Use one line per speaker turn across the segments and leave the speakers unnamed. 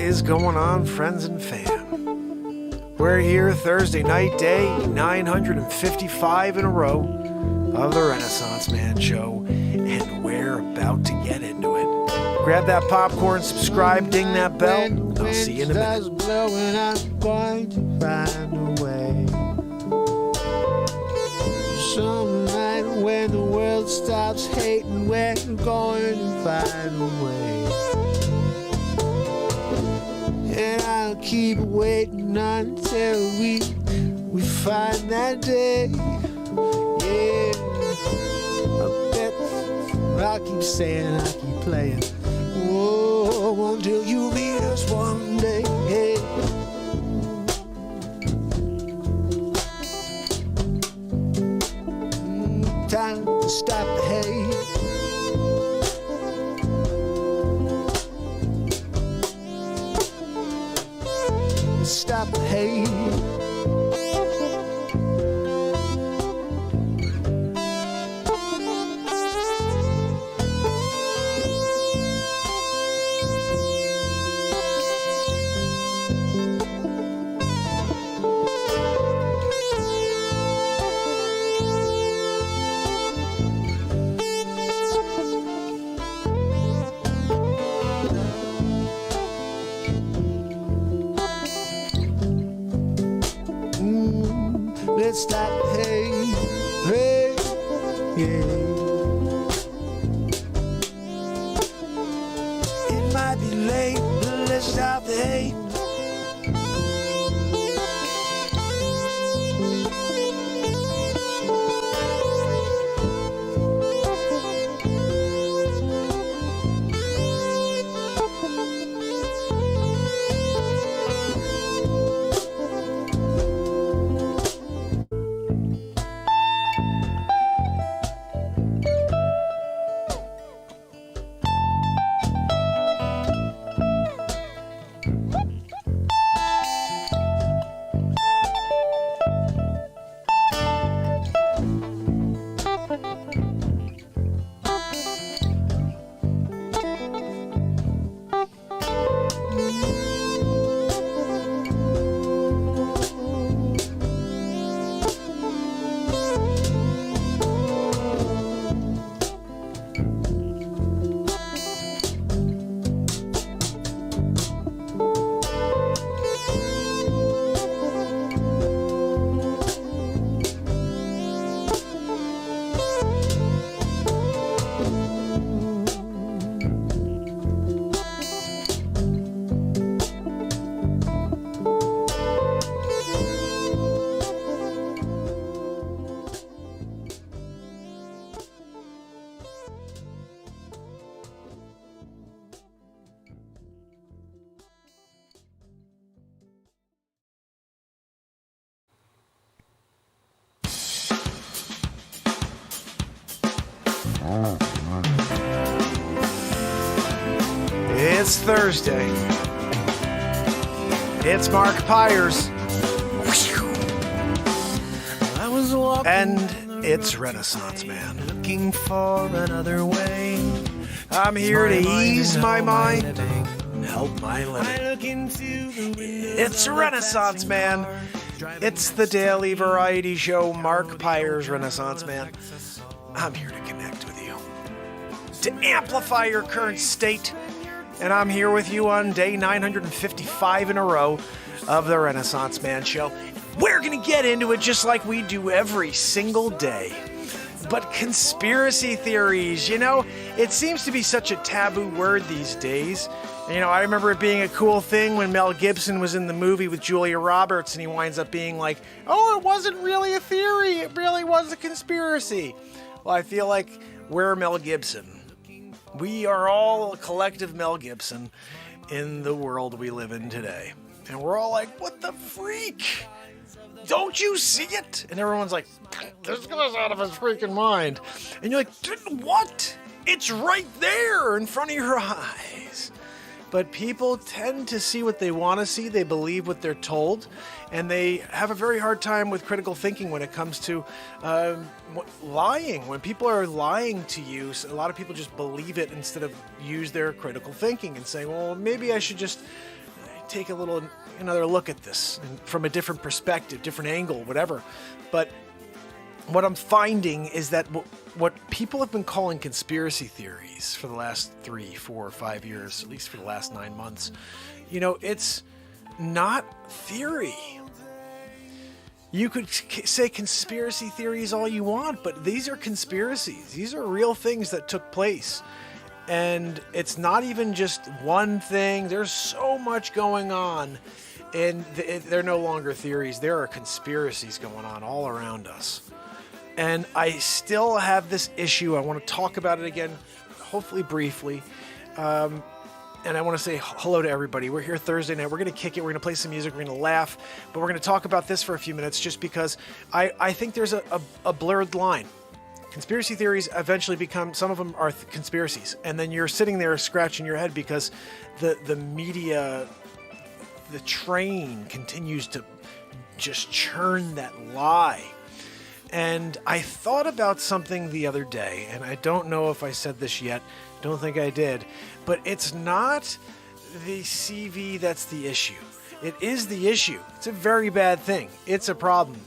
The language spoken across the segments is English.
is going on, friends and fam? We're here Thursday night, day 955 in a row of the Renaissance Man Show, and we're about to get into it. Grab that popcorn, subscribe, ding that bell, and I'll see you in a minute.
Blowing, I'm going to find a way. Some night when the world stops hating, we're going to find a way. And I'll keep waiting until we find that day. Yeah, I bet I'll keep saying, I'll keep playing. Oh, until you meet us one day. Hey. Time to stop the hate. Stop the hate. Let's stop the hate, hey, yeah. It might be late, but let's stop the hate.
It's Thursday. It's Mark Pires. And it's Renaissance Man.
Looking for another way.
I'm here to ease my mind and help my living. It's Renaissance Man. It's the daily variety show, Mark Pires, Renaissance Man. I'm here to connect with you, to amplify your current state. And I'm here with you on day 955 in a row of the Renaissance Man Show. We're going to get into it just like we do every single day. But conspiracy theories, it seems to be such a taboo word these days. I remember it being a cool thing when Mel Gibson was in the movie with Julia Roberts and he winds up being like, oh, it wasn't really a theory, it really was a conspiracy. Well, I feel like we're Mel Gibson. We are all a collective Mel Gibson in the world we live in today. And we're all like, what the freak? Don't you see it? And everyone's like, this guy's out of his freaking mind. And you're like, dude, what? It's right there in front of your eyes. But people tend to see what they want to see. They believe what they're told. And they have a very hard time with critical thinking when it comes to lying. When people are lying to you, a lot of people just believe it instead of use their critical thinking and say, well, maybe I should just take another look at this and from a different perspective, different angle, whatever. But what I'm finding is that what people have been calling conspiracy theories for the last 3, 4, 5 years, at least for the last 9 months, it's not theory. You could say conspiracy theories all you want, but these are conspiracies. These are real things that took place. And it's not even just one thing. There's so much going on. And they're no longer theories. There are conspiracies going on all around us. And I still have this issue. I want to talk about it again, hopefully briefly. And I want to say hello to everybody. We're here Thursday night. We're going to kick it. We're going to play some music. We're going to laugh. But we're going to talk about this for a few minutes just because I think there's a blurred line. Conspiracy theories eventually become, some of them are conspiracies. And then you're sitting there scratching your head because the media, the train continues to just churn that lie. And I thought about something the other day, and I don't know if I said this yet. Don't think I did. But it's not the CV that's the issue. It is the issue. It's a very bad thing. It's a problem.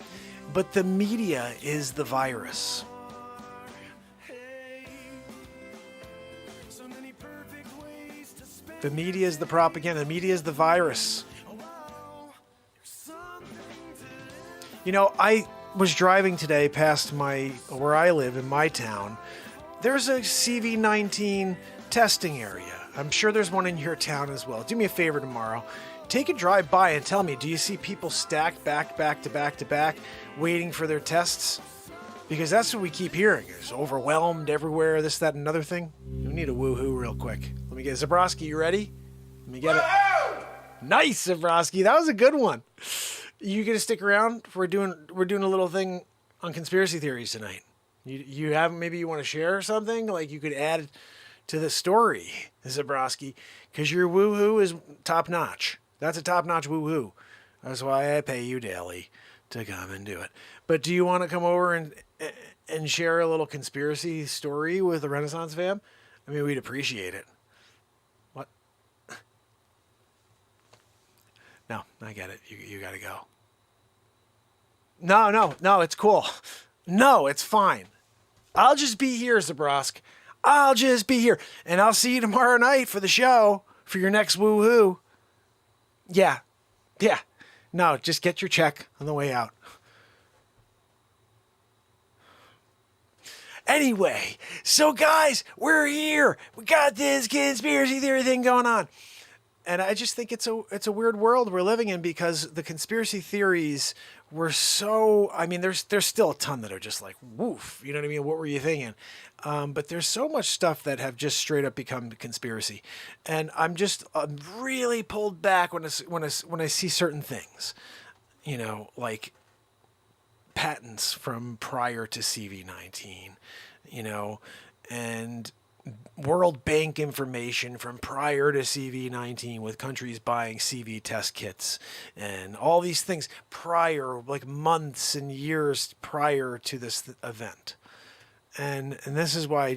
But the media is the virus. The media is the propaganda. The media is the virus. I was driving today past where I live in my town. There's a CV-19 testing area. I'm sure there's one in your town as well. Do me a favor tomorrow. Take a drive by and tell me, do you see people stacked back to back, waiting for their tests? Because that's what we keep hearing. It's overwhelmed everywhere, this, that, and another thing. We need a woohoo real quick. Let me get Zabrowski, you ready? Let me get it. Nice, Zabrowski. That was a good one. You gonna stick around? We're doing a little thing on conspiracy theories tonight. You have, maybe you want to share something like you could add to the story, Zabrowski, because your woohoo is top notch. That's a top notch woohoo. That's why I pay you daily to come and do it. But do you want to come over and share a little conspiracy story with the Renaissance fam? I mean, we'd appreciate it. What? No, I get it. You got to go. No, it's cool. No, it's fine. I'll just be here, Zabrosk. I'll just be here. And I'll see you tomorrow night for the show, for your next woohoo. Yeah. No, just get your check on the way out. Anyway, so guys, we're here. We got this conspiracy theory thing going on. And I just think it's a weird world we're living in because the conspiracy theories were so, I mean, there's still a ton that are just like, woof, you know what I mean? What were you thinking? But there's so much stuff that have just straight up become conspiracy. And I'm really pulled back when I see certain things, like patents from prior to CV-19, and World Bank information from prior to CV-19 with countries buying CV test kits and all these things prior, like months and years prior to this event. And this is why,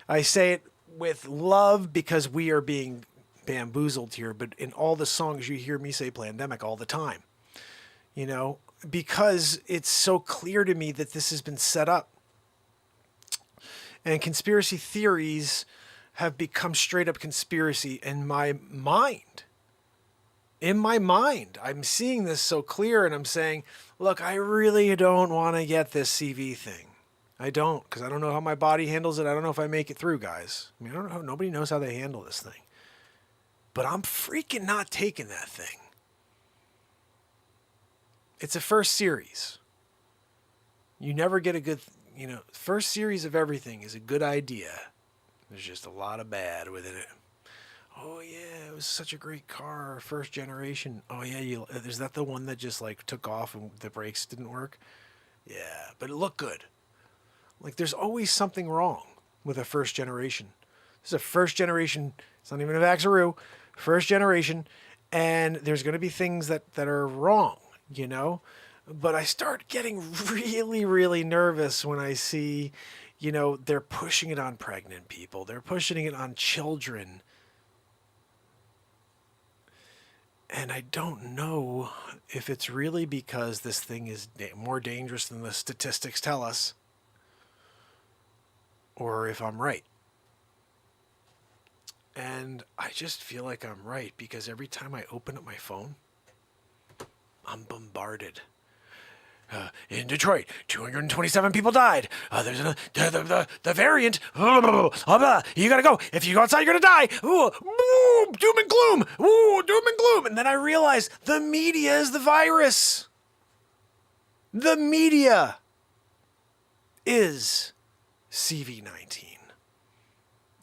I say it with love because we are being bamboozled here, but in all the songs you hear me say pandemic all the time, because it's so clear to me that this has been set up. And conspiracy theories have become straight up conspiracy in my mind. In my mind, I'm seeing this so clear and I'm saying, look, I really don't want to get this CV thing. I don't, because I don't know how my body handles it. I don't know if I make it through, guys. I mean, I don't know. Nobody knows how they handle this thing. But I'm freaking not taking that thing. It's a first series. You never get a good... first series of everything is a good idea. There's just a lot of bad within it. Oh yeah, it was such a great car, first generation. Oh yeah, is that the one that just like took off and the brakes didn't work? Yeah, but it looked good. Like there's always something wrong with a first generation. This is a first generation. It's not even a Vaxaroo. First generation, and there's going to be things that are wrong, But I start getting really, really nervous when I see, they're pushing it on pregnant people. They're pushing it on children. And I don't know if it's really because this thing is more dangerous than the statistics tell us, or if I'm right. And I just feel like I'm right because every time I open up my phone, I'm bombarded. In Detroit, 227 people died. There's the variant. You gotta go. If you go outside, you're gonna die. Doom and gloom. Doom and gloom. And then I realize the media is the virus. The media is CV-19.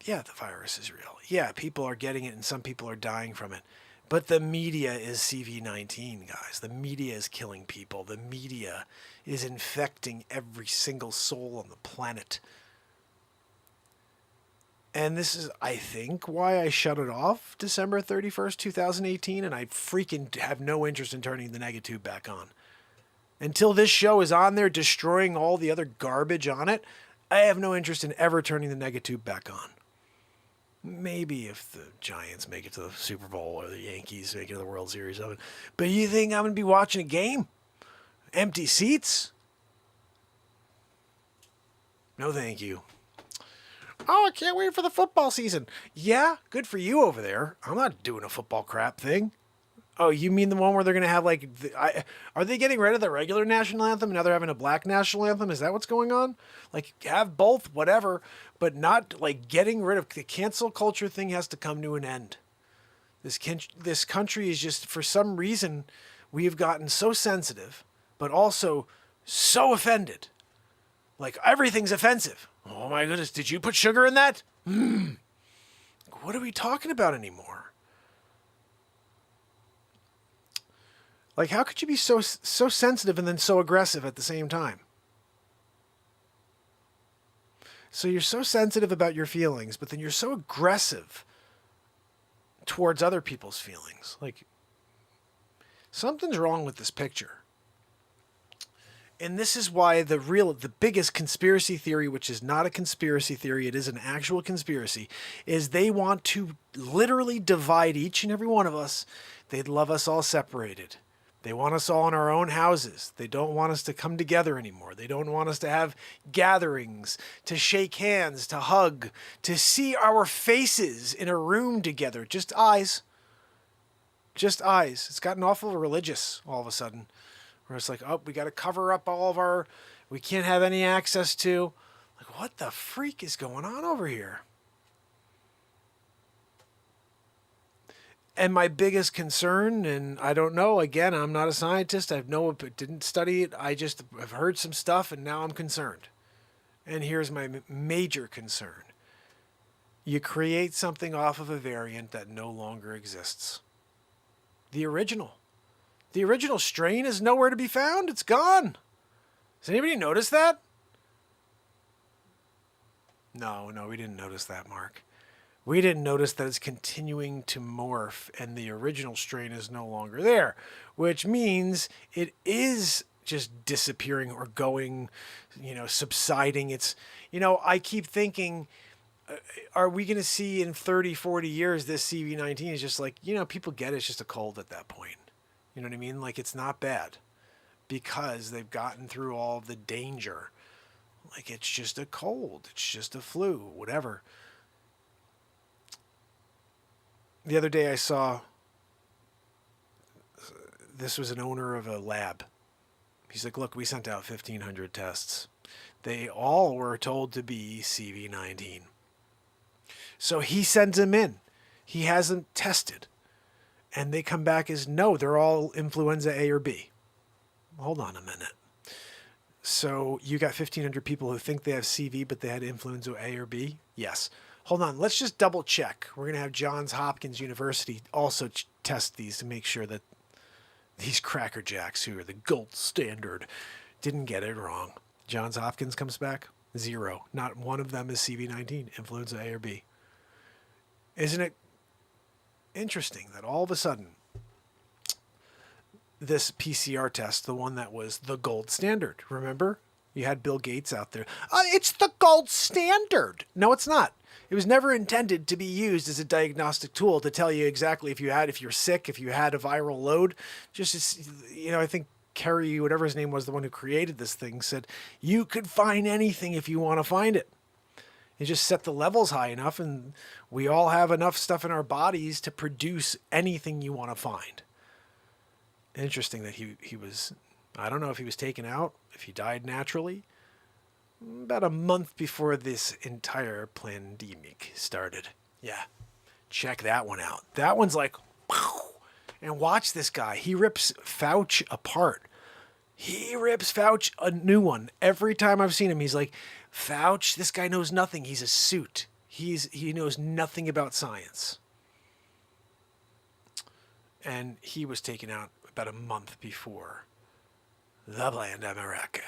Yeah, the virus is real. Yeah, people are getting it and some people are dying from it. But the media is CV-19, guys. The media is killing people. The media is infecting every single soul on the planet. And this is, I think, why I shut it off December 31st, 2018, and I freaking have no interest in turning the Negatube back on. Until this show is on there destroying all the other garbage on it, I have no interest in ever turning the Negatube back on. Maybe if the Giants make it to the Super Bowl or the Yankees make it to the World Series of it. But you think I'm going to be watching a game? Empty seats? No, thank you. Oh, I can't wait for the football season. Yeah, good for you over there. I'm not doing a football crap thing. Oh, you mean the one where they're going to have like... are they getting rid of the regular national anthem and now they're having a black national anthem? Is that what's going on? Like, have both, whatever, but not like getting rid of... The cancel culture thing has to come to an end. This country is just, for some reason, we have gotten so sensitive, but also so offended. Like, everything's offensive. Oh my goodness, did you put sugar in that? What are we talking about anymore? Like, how could you be so sensitive and then so aggressive at the same time? So you're so sensitive about your feelings, but then you're so aggressive towards other people's feelings. Like, something's wrong with this picture. And this is why the biggest conspiracy theory, which is not a conspiracy theory, it is an actual conspiracy, is they want to literally divide each and every one of us. They'd love us all separated. They want us all in our own houses. They don't want us to come together anymore. They don't want us to have gatherings, to shake hands, to hug, to see our faces in a room together. Just eyes. Just eyes. It's gotten awful religious all of a sudden. Where it's like, oh, we got to cover up all of our... We can't have any access to... Like, what the freak is going on over here? And my biggest concern, and I don't know, again, I'm not a scientist, didn't study it, I just have heard some stuff and now I'm concerned. And here's my major concern. You create something off of a variant that no longer exists. The original strain is nowhere to be found, it's gone. Has anybody noticed that? No, we didn't notice that, Mark. We didn't notice that it's continuing to morph and the original strain is no longer there, which means it is just disappearing or going, subsiding. It's, I keep thinking, are we going to see in 30, 40 years this CV-19 is just like, people get it's just a cold at that point. You know what I mean? Like, it's not bad because they've gotten through all of the danger. Like, it's just a cold. It's just a flu, whatever. The other day I saw, this was an owner of a lab. He's like, look, we sent out 1,500 tests. They all were told to be CV-19. So he sends them in. He hasn't tested. And they come back as, no, they're all influenza A or B. Hold on a minute. So you got 1,500 people who think they have CV, but they had influenza A or B? Yes. Hold on, let's just double check. We're going to have Johns Hopkins University also test these to make sure that these crackerjacks who are the gold standard didn't get it wrong. Johns Hopkins comes back, 0. Not one of them is CV-19, influenza A or B. Isn't it interesting that all of a sudden this PCR test, the one that was the gold standard, remember? You had Bill Gates out there. It's the gold standard. No, it's not. It was never intended to be used as a diagnostic tool to tell you exactly if you're sick, if you had a viral load. Just as, I think Kerry, whatever his name was, the one who created this thing, said you could find anything if you want to find it. You just set the levels high enough, and we all have enough stuff in our bodies to produce anything you want to find. Interesting that he was, I don't know if he was taken out, if he died naturally, about a month before this entire pandemic started. Yeah, check that one out. That one's like, wow. And watch this guy. He rips Facce apart. He rips Facce a new one. Every time I've seen him, he's like, Facce, this guy knows nothing. He's a suit. He knows nothing about science. And he was taken out about a month before the land of America.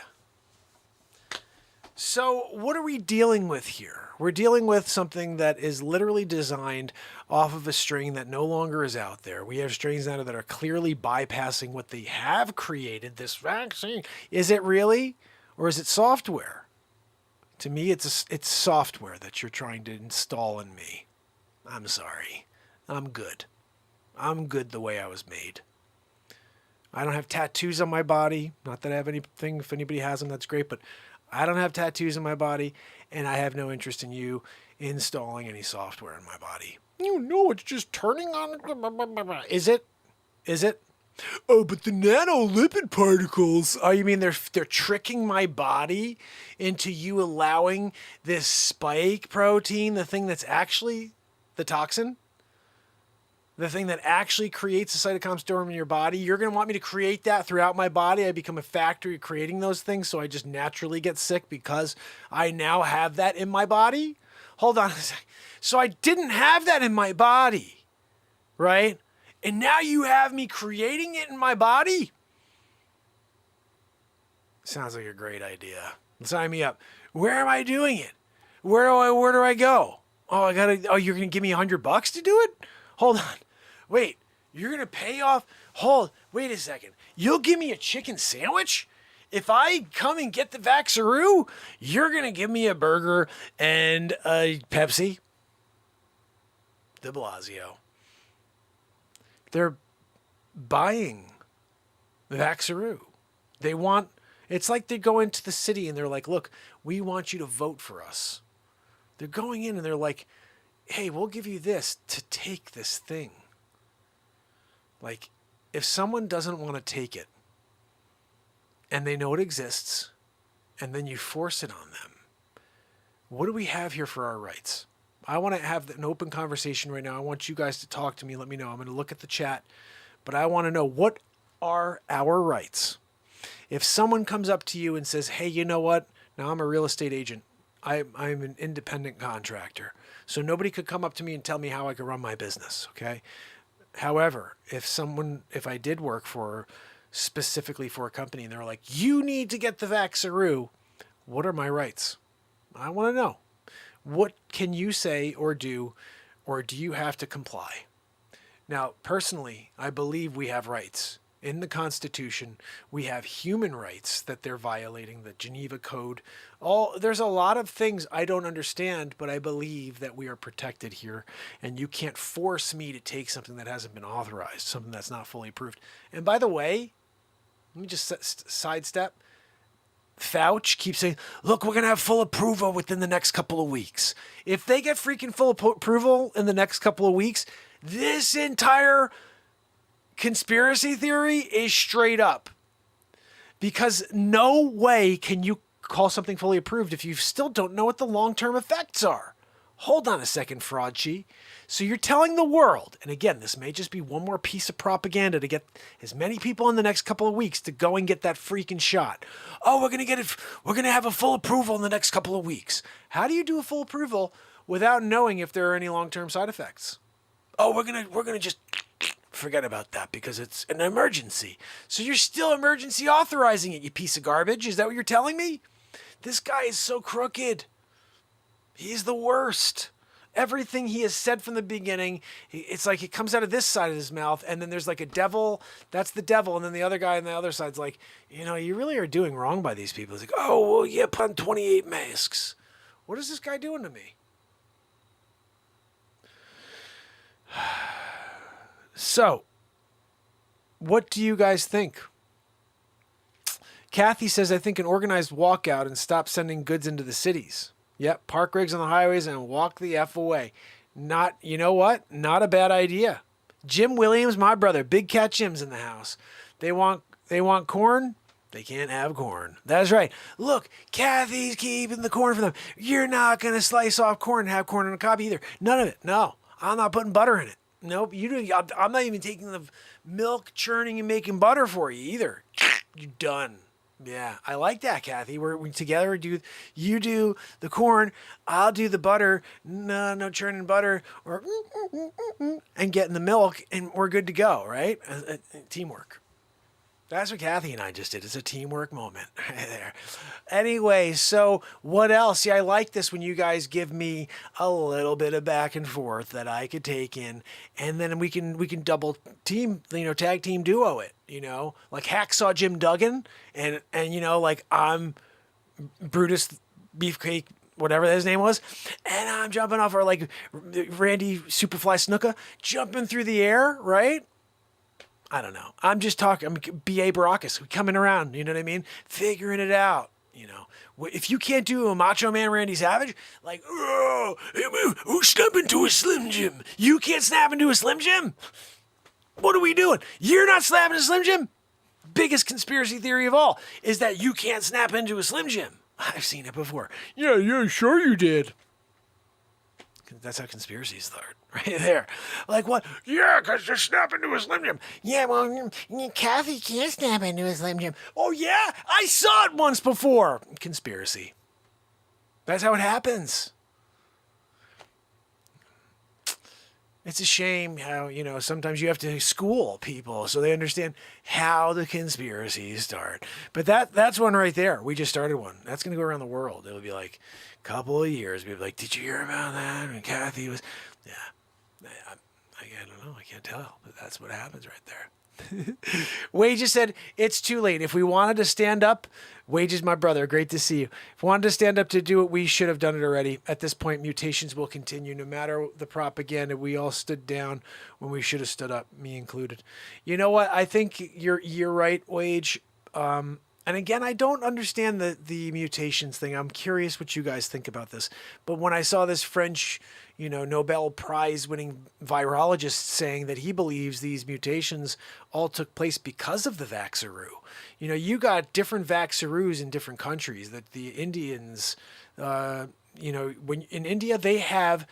So what are we dealing with here? We're dealing with something that is literally designed off of a strain that no longer is out there. We have strains now that are clearly bypassing what they have created, this vaccine. Is it really? Or is it software? To me, it's software that you're trying to install in me. I'm sorry. I'm good. I'm good the way I was made. I don't have tattoos on my body. Not that I have anything. If anybody has them, that's great. But I don't have tattoos on my body, and I have no interest in you installing any software in my body. You know, it's just turning on. Is it? Is it? Oh, but the nanolipid particles. Oh, you mean they're tricking my body into you allowing this spike protein, the thing that's actually the toxin? The thing that actually creates a cytokine storm in your body? You're going to want me to create that throughout my body? I become a factory creating those things, so I just naturally get sick because I now have that in my body? Hold on a second. So I didn't have that in my body, right? And now you have me creating it in my body? Sounds like a great idea. Sign me up. Where am I doing it? Where do I go? Oh, you're going to give me $100 to do it? Hold on. Wait, you're going to pay off? Wait a second. You'll give me a chicken sandwich? If I come and get the Vaxaroo, you're going to give me a burger and a Pepsi? De Blasio. They're buying the Vaxaroo. It's like they go into the city and they're like, look, we want you to vote for us. They're going in and they're like, hey, we'll give you this to take this thing. Like, if someone doesn't want to take it and they know it exists and then you force it on them, what do we have here for our rights? I want to have an open conversation right now. I want you guys to talk to me. Let me know. I'm going to look at the chat, but I want to know, what are our rights? If someone comes up to you and says, hey, you know what? Now I'm a real estate agent. I'm an independent contractor. So nobody could come up to me and tell me how I could run my business, okay? However, if I did work specifically for a company and they're like, you need to get the Vaxaroo, what are my rights? I want to know. What can you say or do, or do you have to comply? Now, personally, I believe we have rights. In the Constitution, we have human rights that they're violating, the Geneva Code. There's a lot of things I don't understand, but I believe that we are protected here, and you can't force me to take something that hasn't been authorized, something that's not fully approved. And by the way, let me just sidestep. Facce keeps saying, look, we're going to have full approval within the next couple of weeks. If they get freaking full approval in the next couple of weeks, this entire conspiracy theory is straight up. Because no way can you call something fully approved if you still don't know what the long-term effects are. Hold on a second, Fraudchi. So you're telling the world, and again, this may just be one more piece of propaganda to get as many people in the next couple of weeks to go and get that freaking shot. Oh, we're going to have a full approval in the next couple of weeks. How do you do a full approval without knowing if there are any long-term side effects? Oh, we're going to just forget about that because it's an emergency. So you're still emergency authorizing it, you piece of garbage. Is that what you're telling me? This guy is so crooked. He's the worst. Everything he has said from the beginning, it's like it comes out of this side of his mouth, and then there's like a devil. That's the devil, and then the other guy on the other side's like, you really are doing wrong by these people. It's like, oh, well, you put on 28 masks. What is this guy doing to me? So, what do you guys think? Kathy says, I think an organized walkout and stop sending goods into the cities. Yep, park rigs on the highways and walk the F away. You know what? Not a bad idea. Jim Williams, my brother, Big Cat Jim's in the house. They want corn? They can't have corn. That's right. Look, Kathy's keeping the corn for them. You're not going to slice off corn and have corn on a cob either. None of it. No, I'm not putting butter in it. Nope, I'm not even taking the milk, churning, and making butter for you either. You're done. Yeah, I like that, Kathy. We together you do the corn, I'll do the butter. No churning butter or and getting the milk, and we're good to go, right? Teamwork. That's what Kathy and I just did. It's a teamwork moment right there. Anyway, so what else? See, I like this when you guys give me a little bit of back and forth that I could take in, and then we can double team, tag team duo it, like Hacksaw Jim Duggan, and like I'm Brutus Beefcake, whatever his name was, and I'm jumping off, or like Randy Superfly Snuka jumping through the air, right? I don't know. I'm just talking. I'm B.A. Baracus coming around. You know what I mean? Figuring it out. If you can't do a Macho Man Randy Savage, like, who snap into a Slim Jim? You can't snap into a Slim Jim? What are we doing? You're not snapping a Slim Jim? Biggest conspiracy theory of all is that you can't snap into a Slim Jim. I've seen it before. Yeah, sure you did. That's how conspiracies start, right there. Like what? Yeah, because they're snapping into a Slim Jim. Yeah, well, Kathy can't snap into a Slim Jim. Oh, yeah? I saw it once before. Conspiracy. That's how it happens. It's a shame how, sometimes you have to school people so they understand how the conspiracies start. But that's one right there. We just started one. That's going to go around the world. It'll be like couple of years, we'd be like, did you hear about that? And Kathy was, I don't know, I can't tell, but that's what happens right there. Wade just said, it's too late. If we wanted to stand up, Wade is my brother, great to see you. If we wanted to stand up to do it, we should have done it already. At this point, mutations will continue, no matter the propaganda. We all stood down when we should have stood up, me included. You know what? I think you're right, Wade. And again, I don't understand the mutations thing. I'm curious what you guys think about this. But when I saw this French, Nobel Prize winning virologist saying that he believes these mutations all took place because of the Vaxaroo. You got different Vaxaroos in different countries. That the Indians, when in India, they have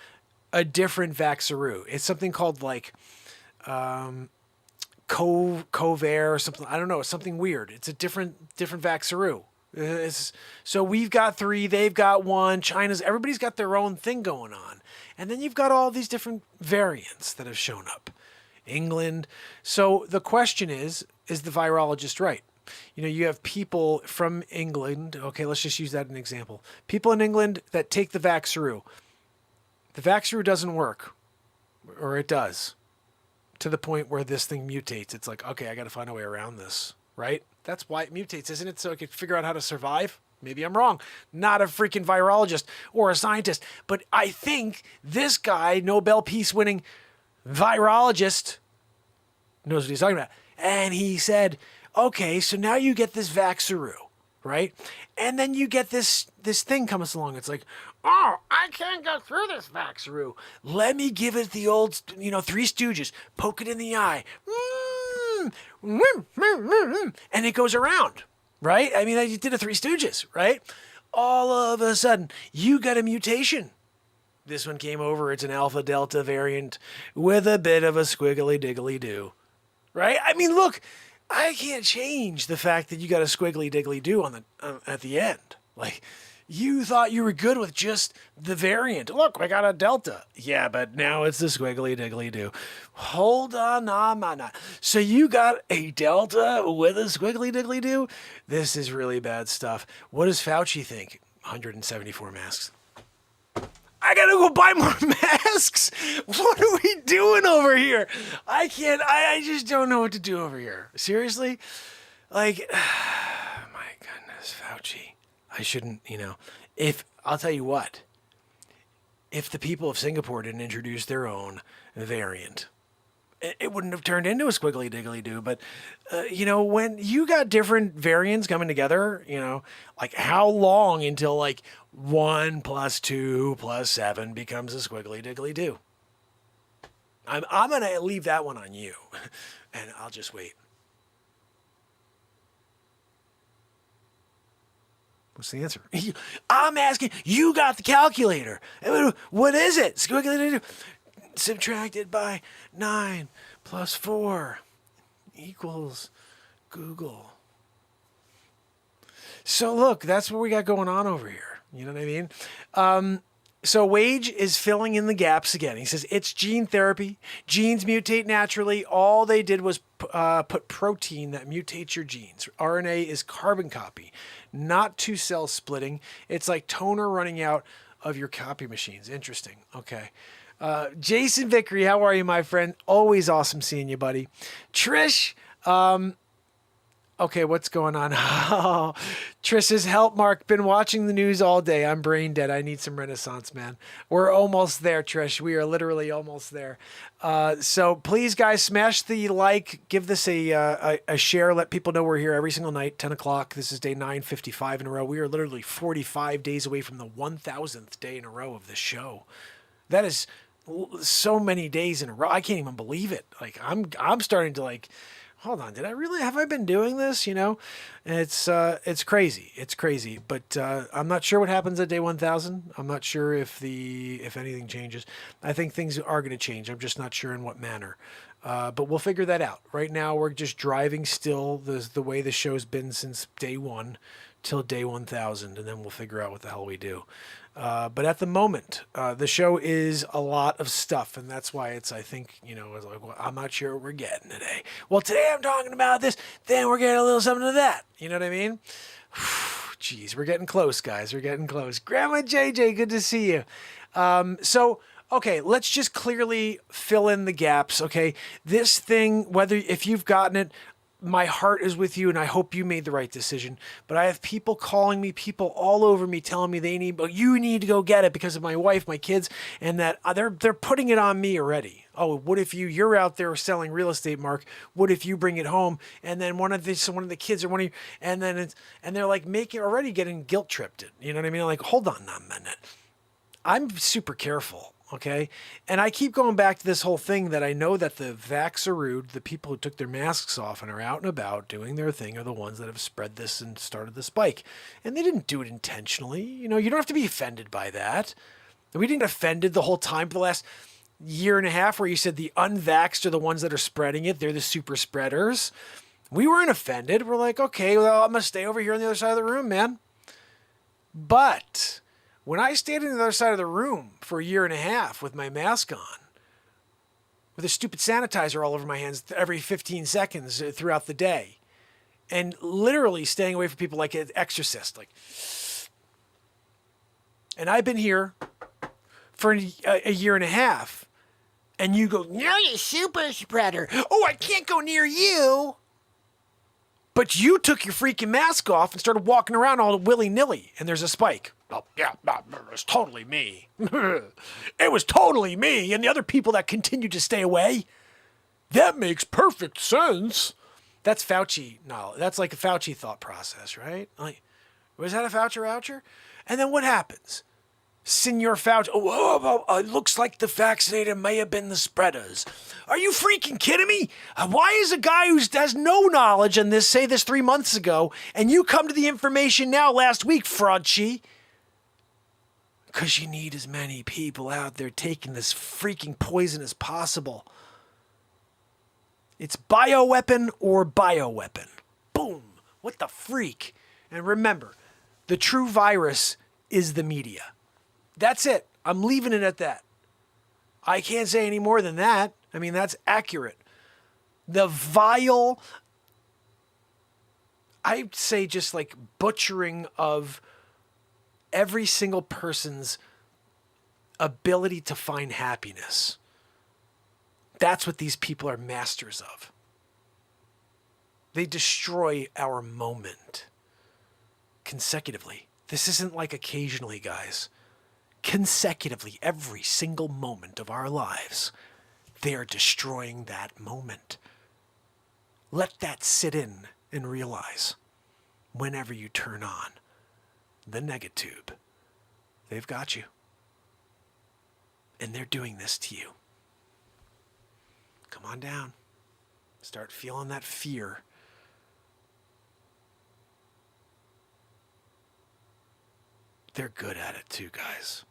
a different Vaxaroo. It's something called like Covair or something. I don't know. It's something weird. It's a different Vaxaroo. So we've got 3, they've got 1. Everybody's got their own thing going on. And then you've got all these different variants that have shown up. England. So the question is the virologist right? You have people from England. Okay, let's just use that as an example. People in England that take the Vaxaroo. The Vaxaroo doesn't work. Or it does. To the point where this thing mutates. It's like, okay, I got to find a way around this, right? That's why it mutates, isn't it? So I could figure out how to survive. Maybe I'm wrong. Not a freaking virologist or a scientist. But I think this guy, Nobel Peace winning virologist, knows what he's talking about. And he said, okay, so now you get this Vaxaroo, right? And then you get this thing comes along. It's like, oh, I can't go through this Vaxaroo. Let me give it the old, Three Stooges. Poke it in the eye. And it goes around, right? I mean, you did a Three Stooges, right? All of a sudden, you got a mutation. This one came over. It's an alpha delta variant with a bit of a squiggly diggly do, right? I mean, look, I can't change the fact that you got a squiggly diggly do on at the end. Like, you thought you were good with just the variant. Look, we got a delta. Yeah, but now it's the squiggly diggly do. Hold on, nah. So you got a delta with a squiggly diggly do? This is really bad stuff. What does Fauci think? 174 masks. I gotta go buy more masks. What are we doing over here? I can't, I just don't know what to do over here. Seriously? Like, my goodness, Fauci. I shouldn't, I'll tell you what. If the people of Singapore didn't introduce their own variant, it wouldn't have turned into a squiggly diggly do. But, when you got different variants coming together, like how long until like 1 + 2 + 7 becomes a squiggly diggly do? I'm going to leave that one on you, and I'll just wait. What's the answer? I'm asking, you got the calculator. What is it? Squiggly subtracted by 9 + 4 = Google. So look, that's what we got going on over here. You know what I mean? So Wage is filling in the gaps again. He says, it's gene therapy. Genes mutate naturally. All they did was put protein that mutates your genes. RNA is carbon copy, not two cell splitting. It's like toner running out of your copy machines. Interesting. Okay. Jason Vickery, how are you, my friend? Always awesome seeing you, buddy. Trish, okay, what's going on? Trish says, help, Mark. Been watching the news all day. I'm brain dead. I need some Renaissance, man. We're almost there, Trish. We are literally almost there. So please, guys, smash the like. Give this a share. Let people know we're here every single night, 10 o'clock. This is day 955 in a row. We are literally 45 days away from the 1,000th day in a row of this show. That is so many days in a row. I can't even believe it. Like I'm starting to like, hold on, have I been doing this? It's crazy. It's crazy, but I'm not sure what happens at day 1,000. I'm not sure if anything changes. I think things are going to change. I'm just not sure in what manner. But we'll figure that out. Right now, we're just driving still the way the show's been since day 1 till day 1,000, and then we'll figure out what the hell we do. But at the moment, the show is a lot of stuff, and that's why it's, I think, it's like, well, I'm not sure what we're getting today. Well, today I'm talking about this, then we're getting a little something of that. You know what I mean? Jeez, we're getting close, guys. We're getting close. Grandma JJ, good to see you. Okay, let's just clearly fill in the gaps, okay? This thing, if you've gotten it, my heart is with you, and I hope you made the right decision. But I have people calling me, people all over me, telling me you need to go get it because of my wife, my kids, and that they're putting it on me already. Oh, what if you're out there selling real estate, Mark? What if you bring it home and then one of the kids or one of you, and they're like already getting guilt tripped. You know what I mean? Like, hold on a minute. I'm super careful. Okay. And I keep going back to this whole thing that I know that the vaxxerude, the people who took their masks off and are out and about doing their thing, are the ones that have spread this and started the spike. And they didn't do it intentionally. You don't have to be offended by that. We didn't get offended the whole time for the last year and a half where you said the unvaxxed are the ones that are spreading it. They're the super spreaders. We weren't offended. We're like, okay, well, I'm going to stay over here on the other side of the room, man. But when I stayed on the other side of the room for a year and a half with my mask on, with a stupid sanitizer all over my hands every 15 seconds throughout the day, and literally staying away from people like an exorcist, and I've been here for a year and a half, and you go, you're a super spreader. Oh, I can't go near you. But you took your freaking mask off and started walking around all willy-nilly, and there's a spike. Oh, yeah, it was totally me. It was totally me and the other people that continued to stay away. That makes perfect sense. That's Fauci. No, that's like a Fauci thought process, right? Like, was that a Fauci-roucher? And then what happens? Senor Fauci, it looks like the vaccinated may have been the spreaders. Are you freaking kidding me? Why is a guy who has no knowledge on this say this 3 months ago, and you come to the information now last week, Fraudchi? Because you need as many people out there taking this freaking poison as possible. It's bioweapon or bioweapon. Boom. What the freak? And remember, the true virus is the media. That's it. I'm leaving it at that. I can't say any more than that. I mean, that's accurate. The vile, I'd say just like butchering of every single person's ability to find happiness. That's what these people are masters of. They destroy our moment consecutively. This isn't like occasionally, guys. Consecutively, every single moment of our lives, they are destroying that moment. Let that sit in and realize whenever you turn on the negatube, they've got you. And they're doing this to you. Come on down. Start feeling that fear. They're good at it too, guys.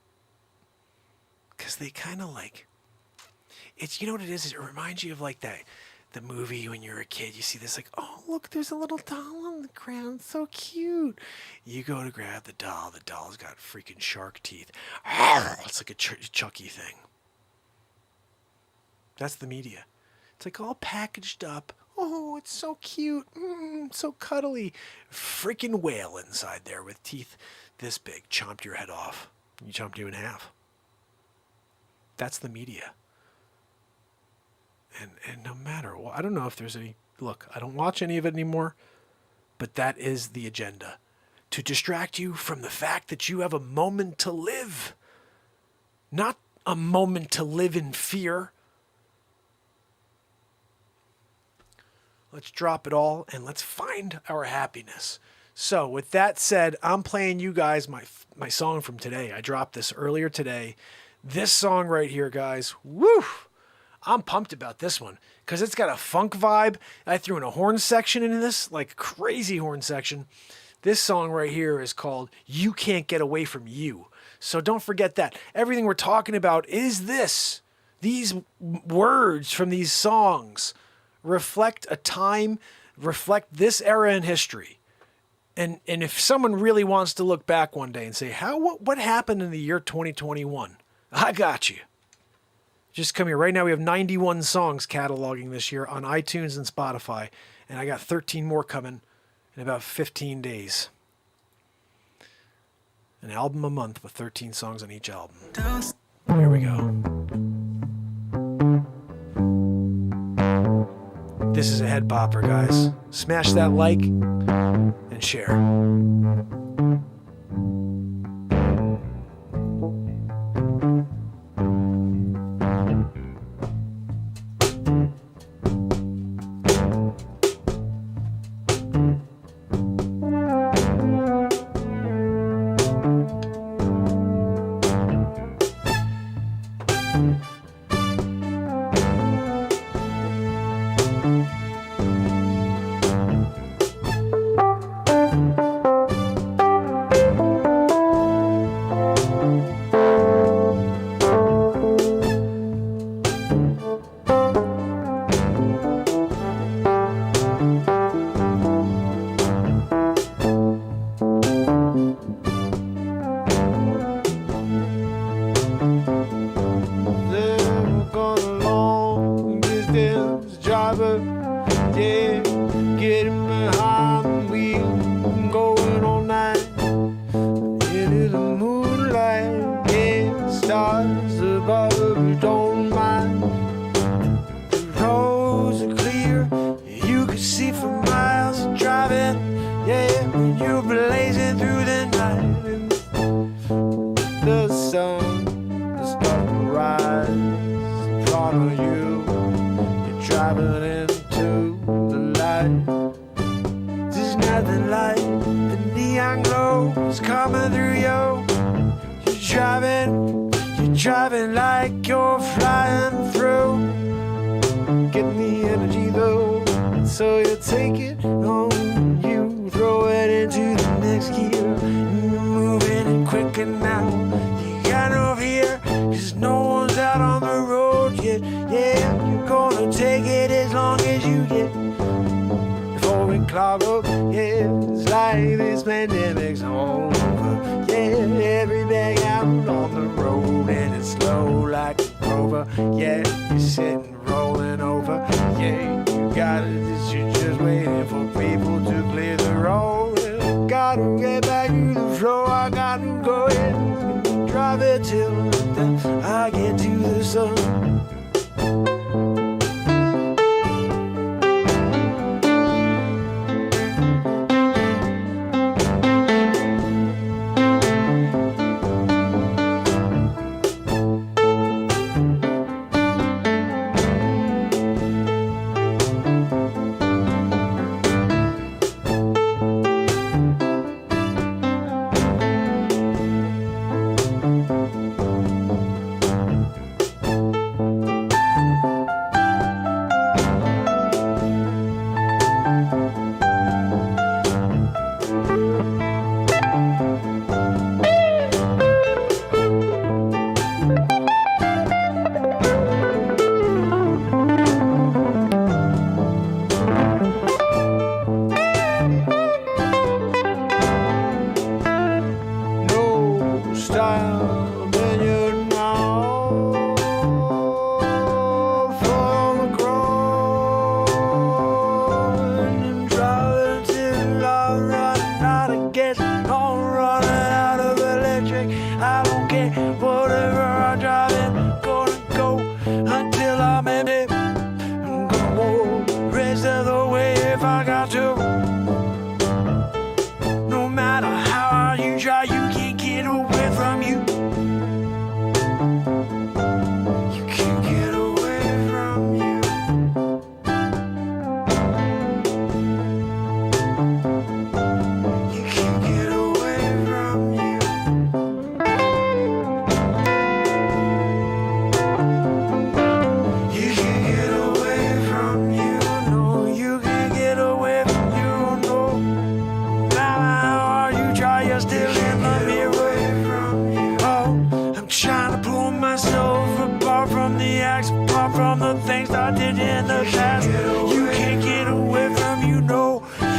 Because they kind of like, it's, you know what it is? It reminds you of like the movie when you're a kid. You see this like, oh, look, there's a little doll on the ground. So cute. You go to grab the doll. The doll's got freaking shark teeth. It's like a Chucky thing. That's the media. It's like all packaged up. Oh, it's so cute. So cuddly. Freaking whale inside there with teeth this big. Chomped your head off. You chomped you in half. That's the media. And no matter what, I don't know if there's any, look, I don't watch any of it anymore, but that is the agenda. To distract you from the fact that you have a moment to live. Not a moment to live in fear. Let's drop it all and let's find our happiness. So with that said, I'm playing you guys my song from today. I dropped this earlier today. This song right here, guys. Woo! I'm pumped about this one because it's got a funk vibe. I threw in a horn section into this, like crazy horn section. This song right here is called You Can't Get Away From You. So don't forget that. Everything we're talking about is this. These words from these songs reflect a time, reflect this era in history. And if someone really wants to look back one day and say, what happened in the year 2021? I got you. Just come here. Right now we have 91 songs cataloging this year on iTunes and Spotify. And I got 13 more coming in about 15 days. An album a month with 13 songs on each album. Here we go. This is a head bopper, guys. Smash that like and share.
Gotta get back to the floor. I gotta go ahead and drive it till the sun.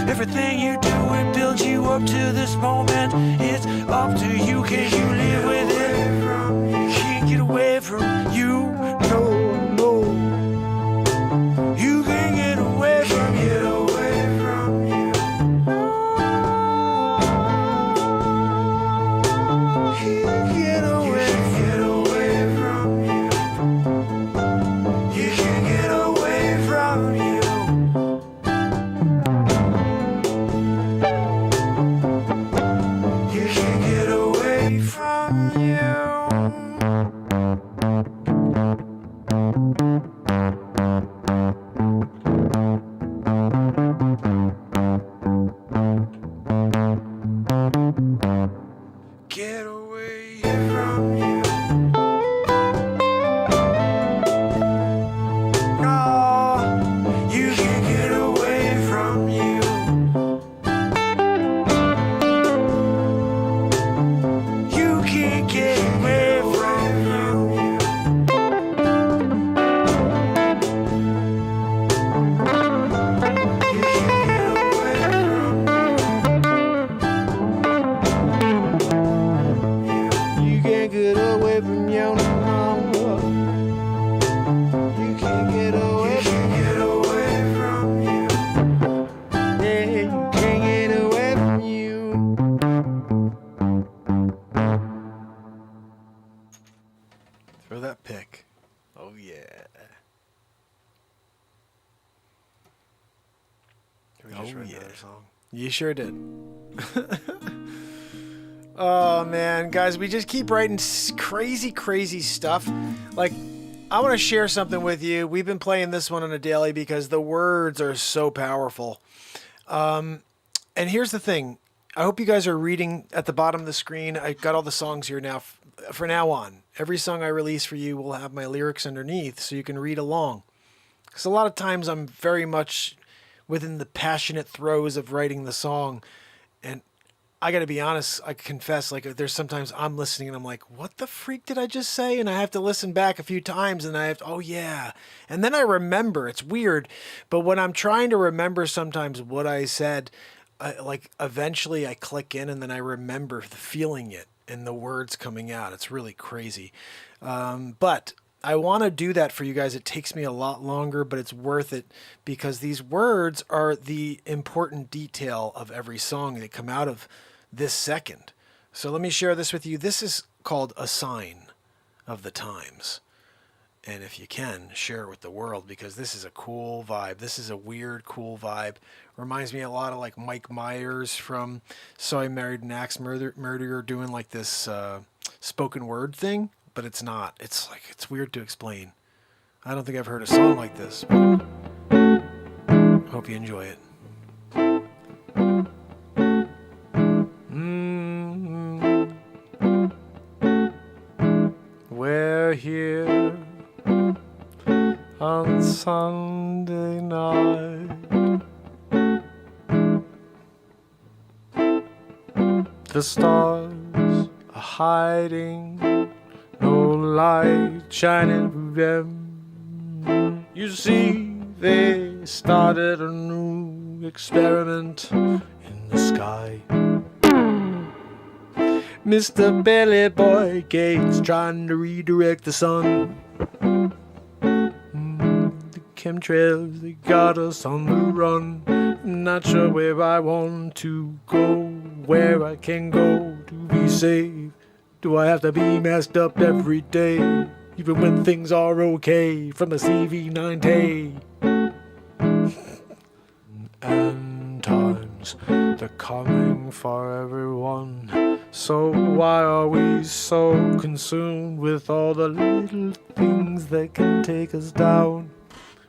Everything you do, it builds you up to this moment. It's up to you, can you live with it? You can't get away from you, no, no. You can't get away from you.
Throw that pick. Oh, yeah. Oh, yeah. Song. You sure did. Oh, man. Guys, we just keep writing crazy, crazy stuff. Like, I want to share something with you. We've been playing this one on a daily because the words are so powerful. And here's the thing. I hope you guys are reading at the bottom of the screen. I got all the songs here now. For now on, every song I release for you will have my lyrics underneath so you can read along. Because a lot of times I'm very much within the passionate throes of writing the song. And I got to be honest, I confess, like there's sometimes I'm listening and I'm like, what the freak did I just say? And I have to listen back a few times and I have to, oh yeah. And then I remember. It's weird. But when I'm trying to remember sometimes what I said, like eventually I click in and then I remember feeling it and the words coming out. It's really crazy. But I want to do that for you guys. It takes me a lot longer, but it's worth it because these words are the important detail of every song that come out of this second. So let me share this with you. This is called A Sign of the Times. And if you can, share it with the world, because this is a cool vibe. This is a weird, cool vibe. Reminds me a lot of like Mike Myers from So I Married an Axe Murderer doing like this spoken word thing, but it's not. It's like, it's weird to explain. I don't think I've heard a song like this. Hope you enjoy it. We're here on Sunday night. The stars are hiding, no light shining through them. You see, they started a new experiment in the sky. Mr. Billy Boy Gates trying to redirect the sun. The chemtrails, they got us on the run. Not sure where I want to go, where I can go to be safe. Do I have to be messed up every day, even when things are okay, from the CV9 day? And times, they're coming for everyone. So why are we so consumed with all the little things that can take us down?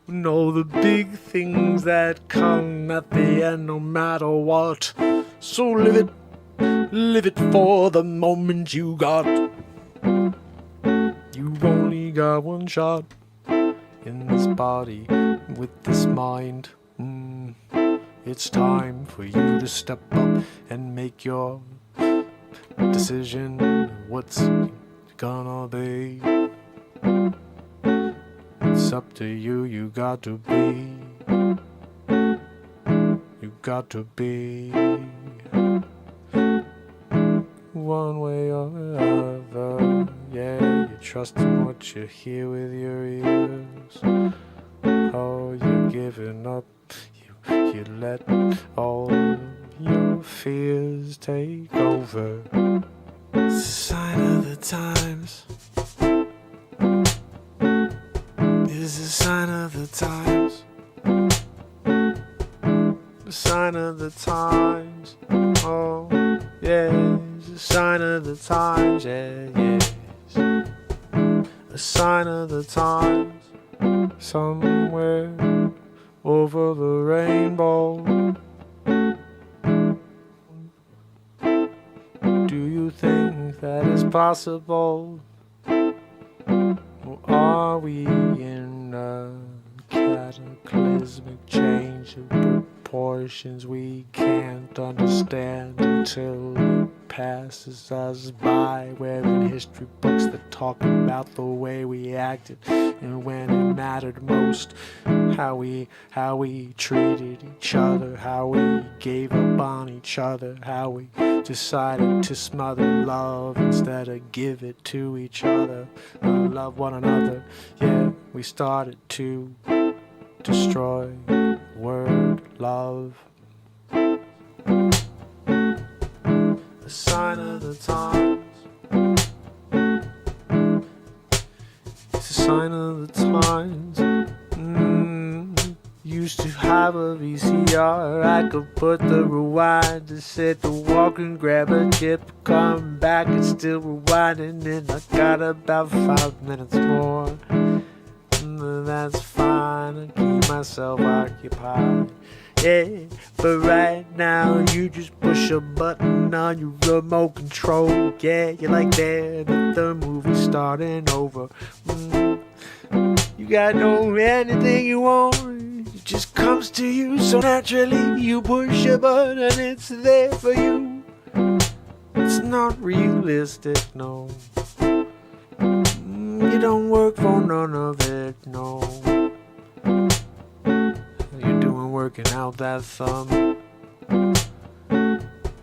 And all the big things that come at the end no matter what. So live it for the moment you got. You've only got one shot in this body with this mind. It's time for you to step up and make your decision. What's gonna be? It's up to you, you got to be. You got to be. One way or other, yeah, you trust in what you hear with your ears. Oh, you're giving up, you let all your fears take over. It's a sign of the times. It's a sign of the times. A sign of the times. Oh, yeah, it's a sign of the times. Yeah, yes. A sign of the times. Somewhere over the rainbow. Do you think that is possible? Or are we in a cataclysmic change of proportions we can't understand until it passes us by? We're in history books that talk about the way we acted and when it mattered most, how we treated each other, how we gave up on each other, how we decided to smother love instead of give it to each other, love one another. Yeah, we started to destroy the word love. A sign of the times. It's a sign of the times. Used to have a VCR, I could put the rewind to set the walk and grab a chip, come back and still rewinding, and I got about 5 minutes more. That's fine, I keep myself occupied. Yeah, but right now you just push a button on your remote control. Yeah, you're like that, the movie's starting over. You gotta know anything you want, it just comes to you so naturally. You push a button and it's there for you. It's not realistic, no. You don't work for none of it, no. You're doing working out that thumb.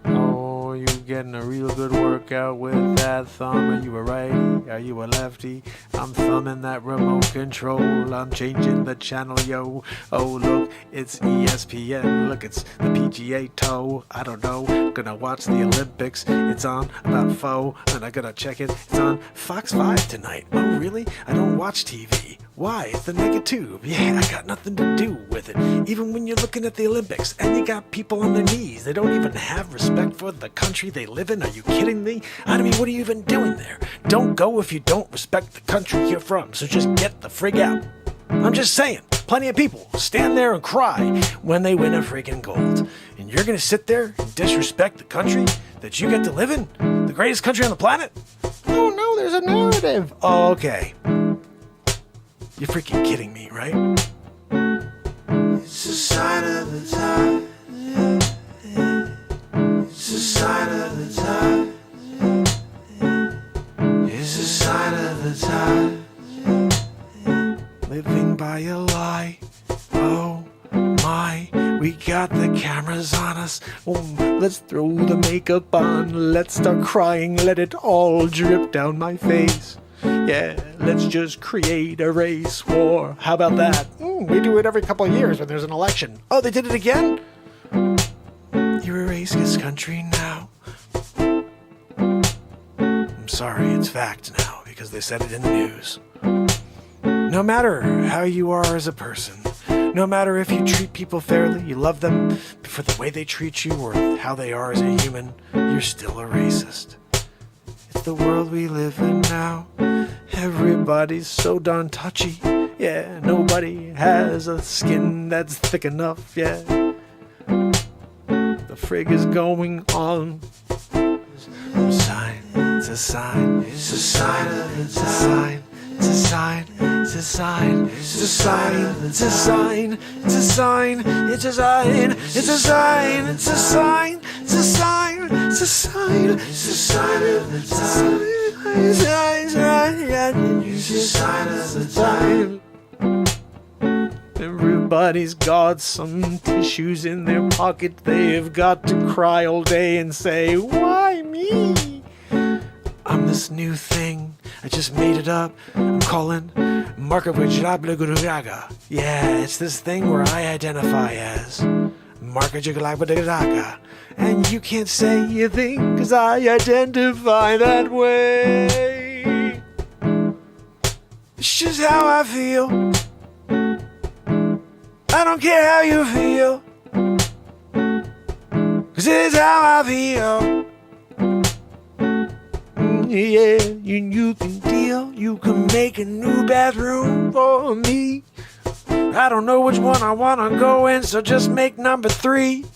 Oh, you getting a real good workout.
work out with that thumb. Are you a righty? Are you a lefty? I'm thumbing that remote control. I'm changing the channel, yo. Oh, look, it's ESPN. Look, it's the PGA Tour. I don't know. Gonna watch the Olympics. It's on about 4, and I gotta check it. It's on Fox 5 tonight. Oh, really? I don't watch TV. Why? It's the Negatube. Yeah, I got nothing to do with it. Even when you're looking at the Olympics and you got people on their knees, they don't even have respect for the country they live in. Are you kidding me? I mean, what are you even doing there? Don't go if you don't respect the country you're from, so just get the frig out. I'm just saying, plenty of people stand there and cry when they win a friggin' gold. And you're gonna sit there and disrespect the country that you get to live in? The greatest country on the planet? Oh no, there's a narrative. Oh, okay. You're freaking kidding me, right?
It's a sign of the time. It's a sign of the time. It's a sign of the time.
Living by a lie. Oh my, we got the cameras on us. Oh, let's throw the makeup on. Let's start crying. Let it all drip down my face. Yeah, let's just create a race war. How about that? We do it every couple of years when there's an election. Oh, they did it again? You're a racist country now. I'm sorry, it's fact now because they said it in the news. No matter how you are as a person, no matter if you treat people fairly, you love them for the way they treat you or how they are as a human, you're still a racist. It's the world we live in now. Everybody's so darn touchy. Yeah, nobody has a skin that's thick enough. Yeah, the frig is going on. It's a sign. It's a sign. It's a sign. It's a sign. It's a sign. It's a sign. It's a sign. It's a sign. It's a sign. It's a sign. It's a sign. It's a sign. It's a sign. It's a sign. It's a sign of the time. It's a sign of the time. Everybody's got some tissues in their pocket. They've got to cry all day and say, why me? I'm this new thing. I just made it up. I'm calling Markavajablagudaga. Yeah, it's this thing where I identify as Markavajablagudaga. And you can't say a thing, cause I identify that way. It's just how I feel. I don't care how you feel, cause it's how I feel. Yeah, you can deal, you can make a new bathroom for me. I don't know which one I wanna go in, so just make number 3.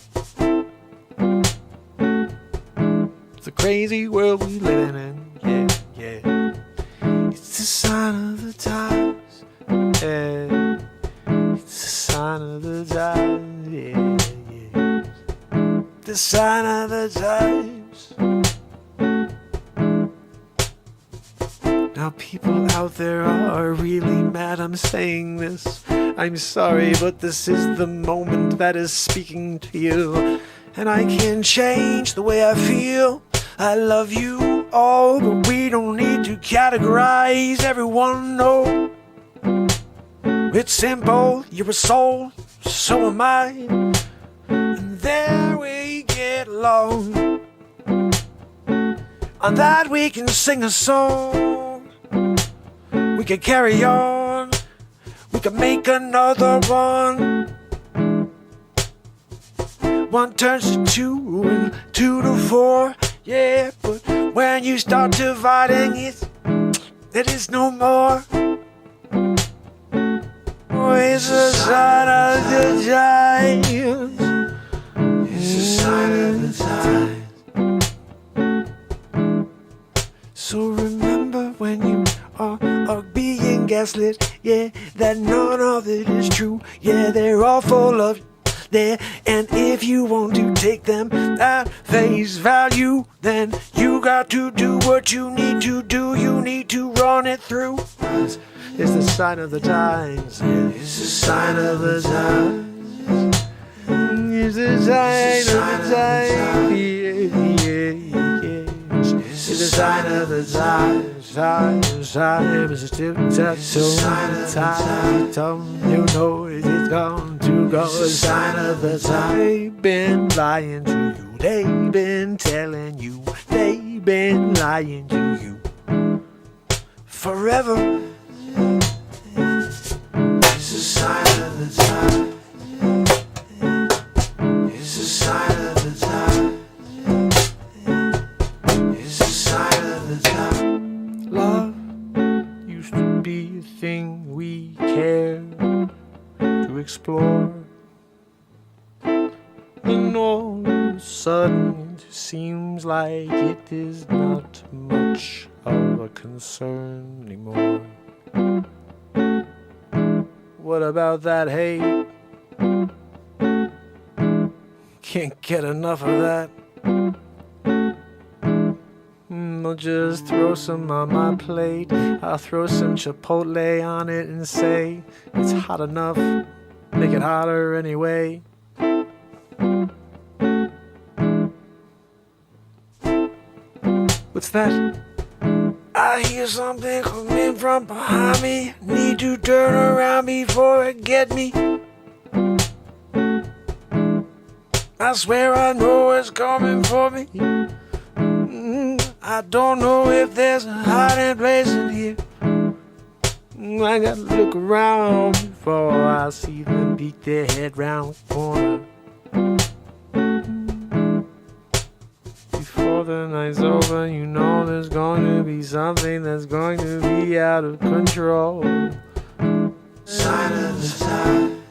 It's a crazy world we living in, yeah, yeah. It's a sign of the times, yeah. It's a sign of the times, yeah, yeah. The sign of the times. Now people out there are really mad I'm saying this. I'm sorry, but this is the moment that is speaking to you. And I can't change the way I feel. I love you all, but we don't need to categorize everyone, no. It's simple, you're a soul, so am I. And there we get lost. On that we can sing a song. We can carry on. We can make another one. 1 turns to 2 and 2 to 4. Yeah, but when you start dividing it, there is no more. Oh, it's a sign of the times. It's a sign of the times. So remember when you are being gaslit, yeah, that none of it is true. Yeah, they're all full of there, and if you want to take them at face value, then you got to do what you need to do. You need to run it through. It's the sign of the times. Yeah, it's the sign of the times. It's the sign of the times. Yeah, yeah, yeah. It's the
sign of the times. Time is a tic-tac-toe. Time, you know it's going to go. A sign of the time. They've been lying to you. They've been telling you. They've been lying to you. Forever. It's a sign of the time. It's a sign of the time. It's a sign of the time. Love used to be a thing we cared to explore. And all of a sudden it seems like it is not much of a concern anymore. What about that hate? Can't get enough of that. I'll just throw some on my plate. I'll throw some chipotle on it and say it's hot enough. Make it hotter anyway. What's that? I hear something coming from behind me. Need to turn around before it get me. I swear I know it's coming for me. I don't know if there's a hiding place in here. I gotta look around before I see them peek their head round the corner. Before the night's over, you know there's going to be something that's going to be out of control. Sign of the time.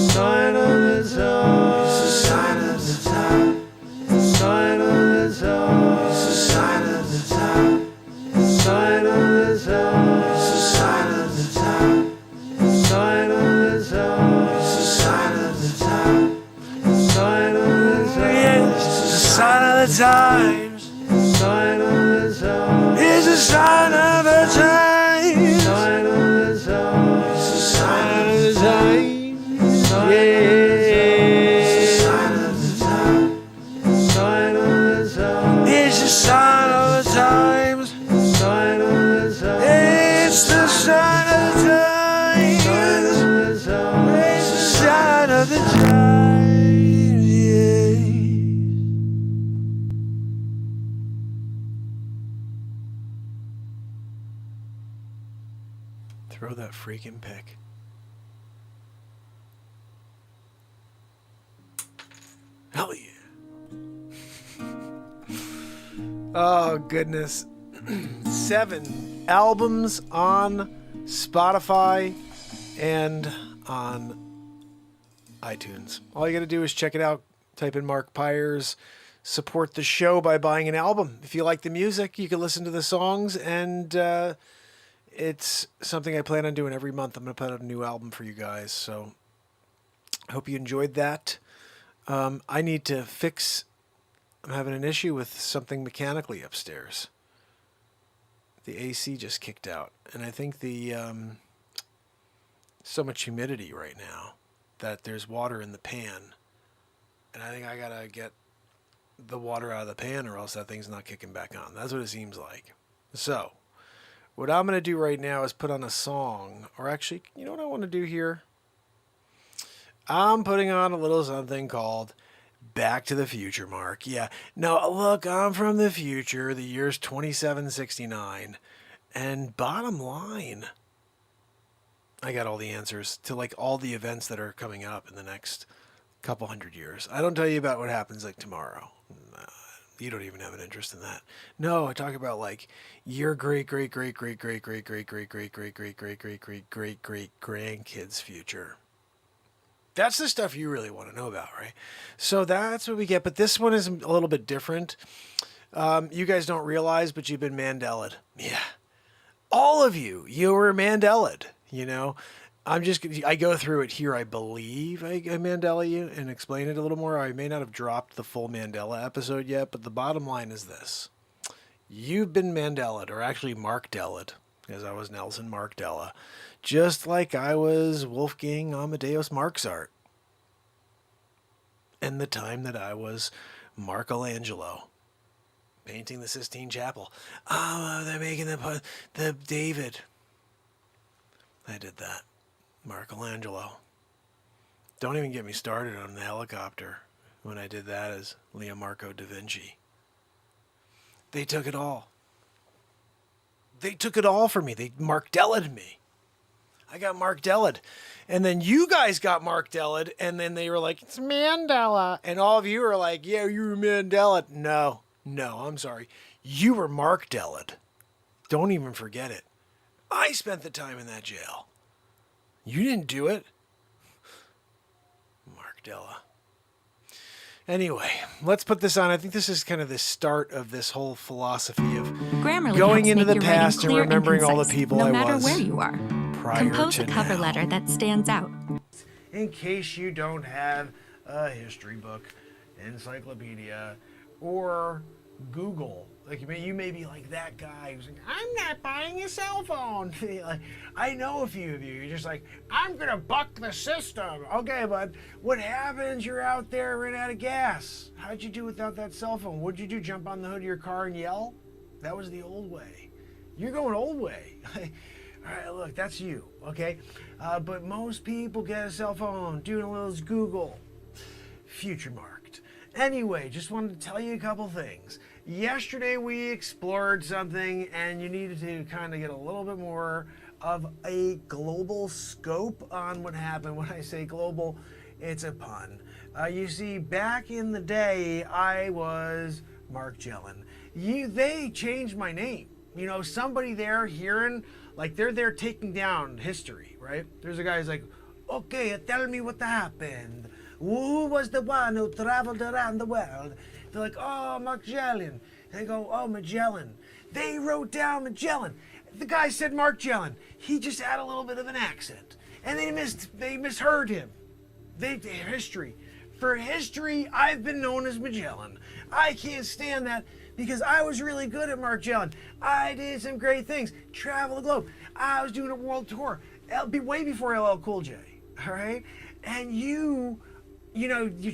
Sign of the time. It's a sign of the time. The sign of the time. It's a sign of the time. The sign of the time. It's a sign of the time. The sign of the time. It's a sign of the time. The sign of the time. Yes, it's a sign of the times. The sign of the time. It's a sign of the times. Sign of the time. It's a sign of the time. It's the sign of the times. Sign of the times. It's the sign of the times. It's the sign of the times. Yeah. Throw that freaking pick. Hell yeah. Oh, goodness. 7 albums on Spotify and on iTunes. All you got to do is check it out. Type in Mark Pires. Support the show by buying an album. If you like the music, you can listen to the songs. And it's something I plan on doing every month. I'm going to put out a new album for you guys. So I hope you enjoyed that. I need to fix... I'm having an issue with something mechanically upstairs. The AC just kicked out. And I think the so much humidity right now that there's water in the pan. And I think I got to get the water out of the pan or else that thing's not kicking back on. That's what it seems like. So, what I'm going to do right now is put on a song. Or actually, you know what I want to do here? I'm putting on a little something called Back to the Future, Mark. Yeah. No, look, I'm from the future. The year's 2769. And bottom line, I got all the answers to like all the events that are coming up in the next couple hundred years. I don't tell you about what happens like tomorrow. You don't even have an interest in that. No, I talk about like your great grandkids' future. That's the stuff you really want to know about, right? So that's what we get. But this one is a little bit different. You guys don't realize, but you've been Mandela'd. Yeah. All of you were Mandela'd, you know. I go through it here. I believe I Mandela you and explain it a little more. I may not have dropped the full Mandela episode yet, but the bottom line is this. You've been Mandela'd, or actually Mark Dela'd, because I was Nelson Mark Della. Just like I was Wolfgang Amadeus Mozart. And the time that I was Michelangelo.
painting the Sistine Chapel. Oh, they're making the David. I did that. Michelangelo. Don't even get me started on the helicopter when I did that as Leonardo da Vinci. They took it all. They took it all from me. They Mark Della'd me. I got Mark Della'd. And then you guys got Mark Della'd, and then they were like, it's Mandela. And all of you are like, yeah, you were Mandela. No, I'm sorry. You were Mark Della'd. Don't even forget it. I spent the time in that jail. You didn't do it. Mark Della. Anyway, let's put this on. I think this is kind of the start of this whole philosophy of
Grammarly
going
helps
into
make
the
your writing
past and
clear
remembering all the
concise,
people
no
I
matter
was
where you are.
prior
Compose
to
a cover
now.
letter that stands out.
In case you don't have a history book, encyclopedia, or Google. Like you may be like that guy who's like, I'm not buying a cell phone. Like, I know a few of you. You're just like, I'm gonna buck the system. Okay, bud. What happens? You're out there, ran out of gas. How'd you do without that cell phone? What'd you do? Jump on the hood of your car and yell? That was the old way. You're going old way. All right, look, that's you. Okay, but most people get a cell phone, doing a little Google. Future marked. Anyway, just wanted to tell you a couple things. Yesterday we explored something, and you needed to kind of get a little bit more of a global scope on what happened. When I say global, it's a pun. You see, back in the day, I was Mark Jellin. They changed my name. You know, somebody there hearing, like they're there taking down history, right? There's a guy who's like, okay, tell me what happened. Who was the one who traveled around the world? They're like, oh, Magellan. They go, oh, Magellan. They wrote down Magellan. The guy said Mark Jellin. He just had a little bit of an accent. And they misheard him. History. For history, I've been known as Magellan. I can't stand that because I was really good at Mark Jellin. I did some great things. Travel the globe. I was doing a world tour. Way before LL Cool J. All right? And you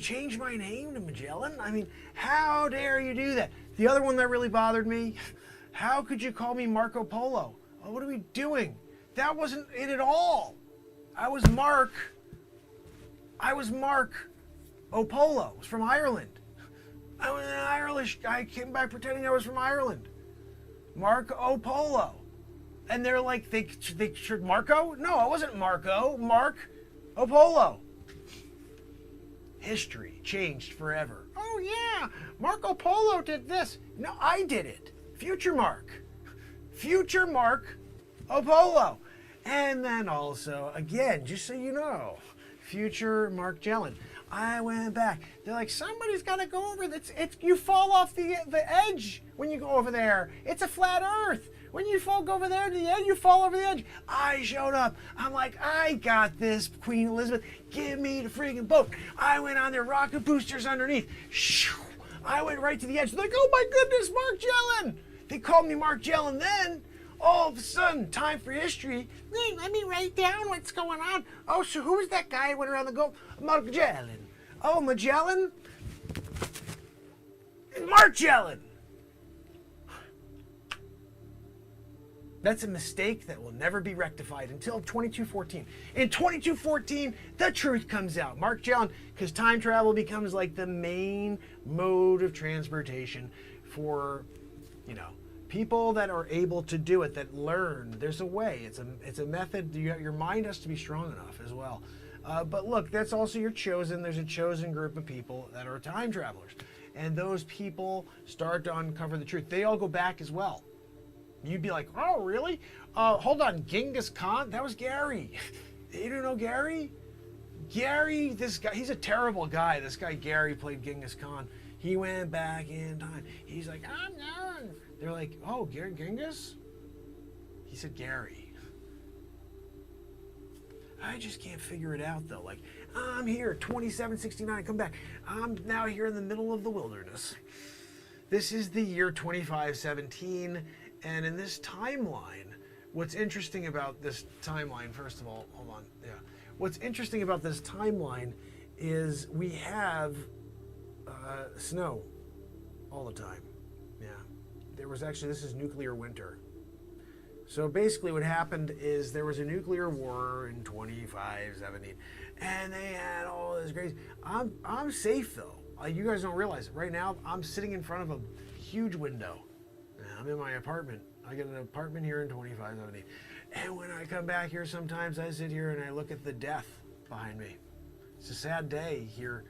changed my name to Magellan? I mean, how dare you do that? The other one that really bothered me, how could you call me Marco Polo? Oh, what are we doing? That wasn't it at all. I was Mark O'Polo. I was from Ireland. I was an Irish guy. I came by pretending I was from Ireland. Mark O'Polo. And they're like, they Marco? No, I wasn't Marco. Mark O'Polo. History changed forever. Oh yeah, Marco Polo did this. No, I did it. Future Mark O'Polo. And then also, again, just so you know, future Mark Jellin. I went back. They're like, somebody's got to go over this. You fall off the edge when you go over there. It's a flat Earth. When you go over there to the edge, you fall over the edge. I showed up. I'm like, I got this, Queen Elizabeth. Give me the freaking boat. I went on their rocket boosters underneath. Shoo. I went right to the edge. They're like, oh my goodness, Mark Jellin. They called me Mark Jellin then. All of a sudden, time for history. Hey, let me write down what's going on. Oh, so who was that guy who went around the globe? Mark Jellin. Oh, Magellan? Mark Jellin. That's a mistake that will never be rectified until 2214. In 2214, the truth comes out. Mark Jellin, because time travel becomes like the main mode of transportation for, people that are able to do it, that learn. There's a way. It's a method. Your mind has to be strong enough as well. But look, that's also there's a chosen group of people that are time travelers. And those people start to uncover the truth. They all go back as well. You'd be like, oh, really? Hold on, Genghis Khan? That was Gary. You don't know Gary? Gary, this guy, he's a terrible guy. This guy, Gary, played Genghis Khan. He went back in time. He's like, I'm young. They're like, oh, Genghis? He said Gary. I just can't figure it out, though. Like, I'm here, 2769, come back. I'm now here in the middle of the wilderness. This is the year 2517. And in this timeline, what's interesting about this timeline, first of all, hold on, yeah. What's interesting about this timeline is we have snow all the time. Yeah. There was actually, this is nuclear winter. So basically what happened is there was a nuclear war in 2517, and they had all this crazy. I'm safe though. You guys don't realize it. Right now, I'm sitting in front of a huge window. I'm in my apartment. I get an apartment here in 2517. And when I come back here, sometimes I sit here and I look at the death behind me. It's a sad day here,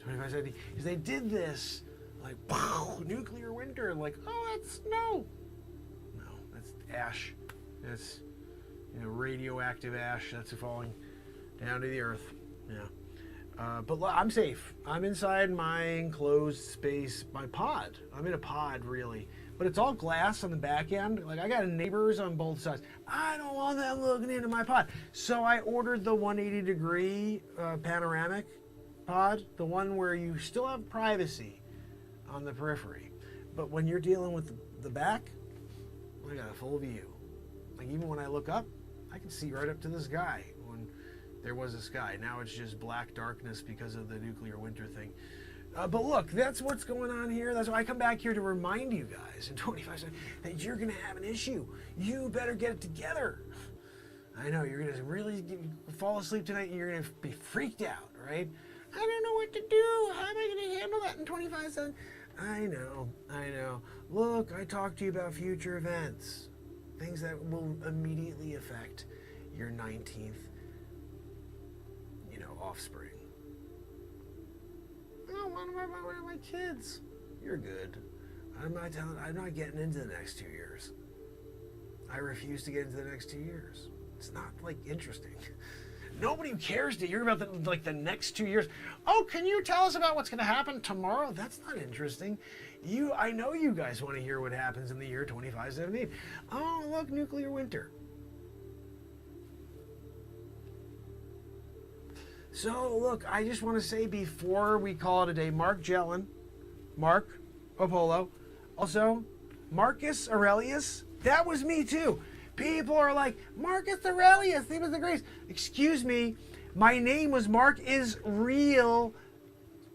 2517, because they did this, like, wow, nuclear winter, like, oh, that's snow. No, that's ash. It's, radioactive ash that's falling down to the earth. Yeah. But I'm safe. I'm inside my enclosed space, my pod. I'm in a pod, really. But it's all glass on the back end. Like, I got neighbors on both sides. I don't want them looking into my pod. So I ordered the 180-degree panoramic pod, the one where you still have privacy on the periphery. But when you're dealing with the back, I got a full view. Like, even when I look up, I can see right up to the sky when there was a sky. Now it's just black darkness because of the nuclear winter thing. But look, that's what's going on here. That's why I come back here to remind you guys in 25 seconds that you're going to have an issue. You better get it together. I know, you're going to really fall asleep tonight and you're going to be freaked out, right? I don't know what to do. How am I going to handle that in 25 seconds? I know. Look, I talked to you about future events. Things that will immediately affect your 19th, offspring. Oh, what about my kids? You're good. I'm not getting into the next 2 years. I refuse to get into the next 2 years. It's not, interesting. Nobody cares to hear about the next 2 years. Oh, can you tell us about what's going to happen tomorrow? That's not interesting. I know you guys want to hear what happens in the year 2517. Oh, look, nuclear winter. So, look, I just want to say before we call it a day, Mark Apollo, also Marcus Aurelius, that was me too. People are like, Marcus Aurelius, he was the greatest. Excuse me, my name was Mark is Real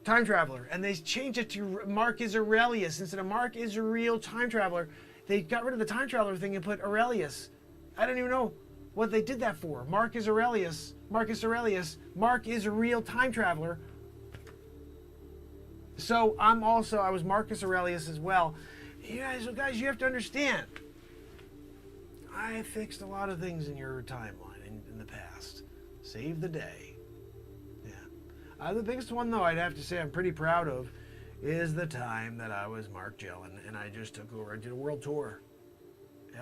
Time Traveler, and they changed it to Mark is Aurelius. Instead of Mark is a Real Time Traveler, they got rid of the Time Traveler thing and put Aurelius. I don't even know what they did that for. Marcus Aurelius, Mark is a real time traveler. So I was Marcus Aurelius as well. Guys, you have to understand, I fixed a lot of things in your timeline in the past. Save the day. Yeah. The biggest one, though, I'd have to say I'm pretty proud of is the time that I was Mark Gellin and I just took over. I did a world tour.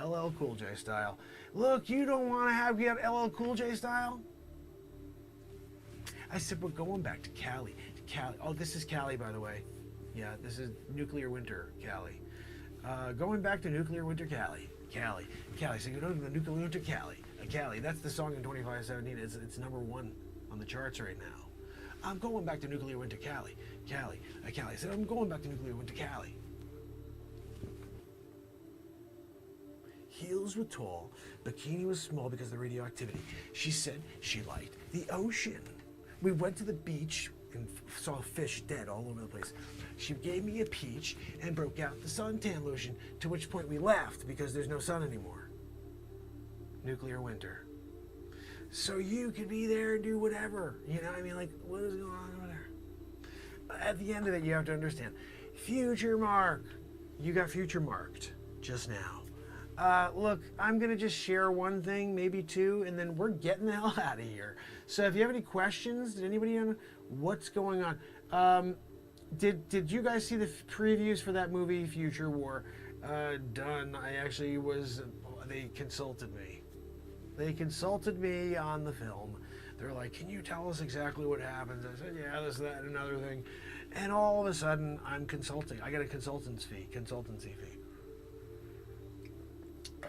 LL Cool J style. Look, you don't want to get LL Cool J style? I said, we're going back to Cali. Oh, this is Cali, by the way. Yeah, this is Nuclear Winter, Cali. Going back to Nuclear Winter, Cali. So you know the Nuclear Winter, Cali. That's the song in 2517. It's number one on the charts right now. I'm going back to Nuclear Winter, Cali. I said, I'm going back to Nuclear Winter, Cali. Heels were tall, bikini was small because of the radioactivity. She said she liked the ocean. We went to the beach and saw fish dead all over the place. She gave me a peach and broke out the suntan lotion, to which point we laughed because there's no sun anymore. Nuclear winter. So you could be there and do whatever. What is going on over there? At the end of it, you have to understand. Future Mark. You got future marked just now. Look, I'm going to just share one thing, maybe two, and then we're getting the hell out of here. So if you have any questions, did anybody know what's going on? Did you guys see the previews for that movie, Future War? Done. They consulted me. They consulted me on the film. They're like, can you tell us exactly what happens? I said, yeah, this, that, and another thing. And all of a sudden, I'm consulting. I got a consultancy fee.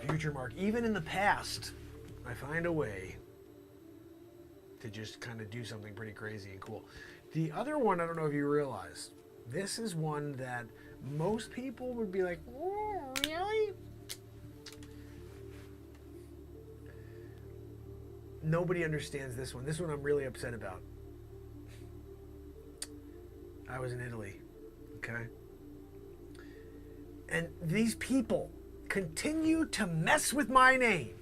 Future Mark. Even in the past, I find a way to just kind of do something pretty crazy and cool. The other one, I don't know if you realize, this is one that most people would be like, oh, really? Nobody understands this one. This one I'm really upset about. I was in Italy, okay? And these people continue to mess with my name.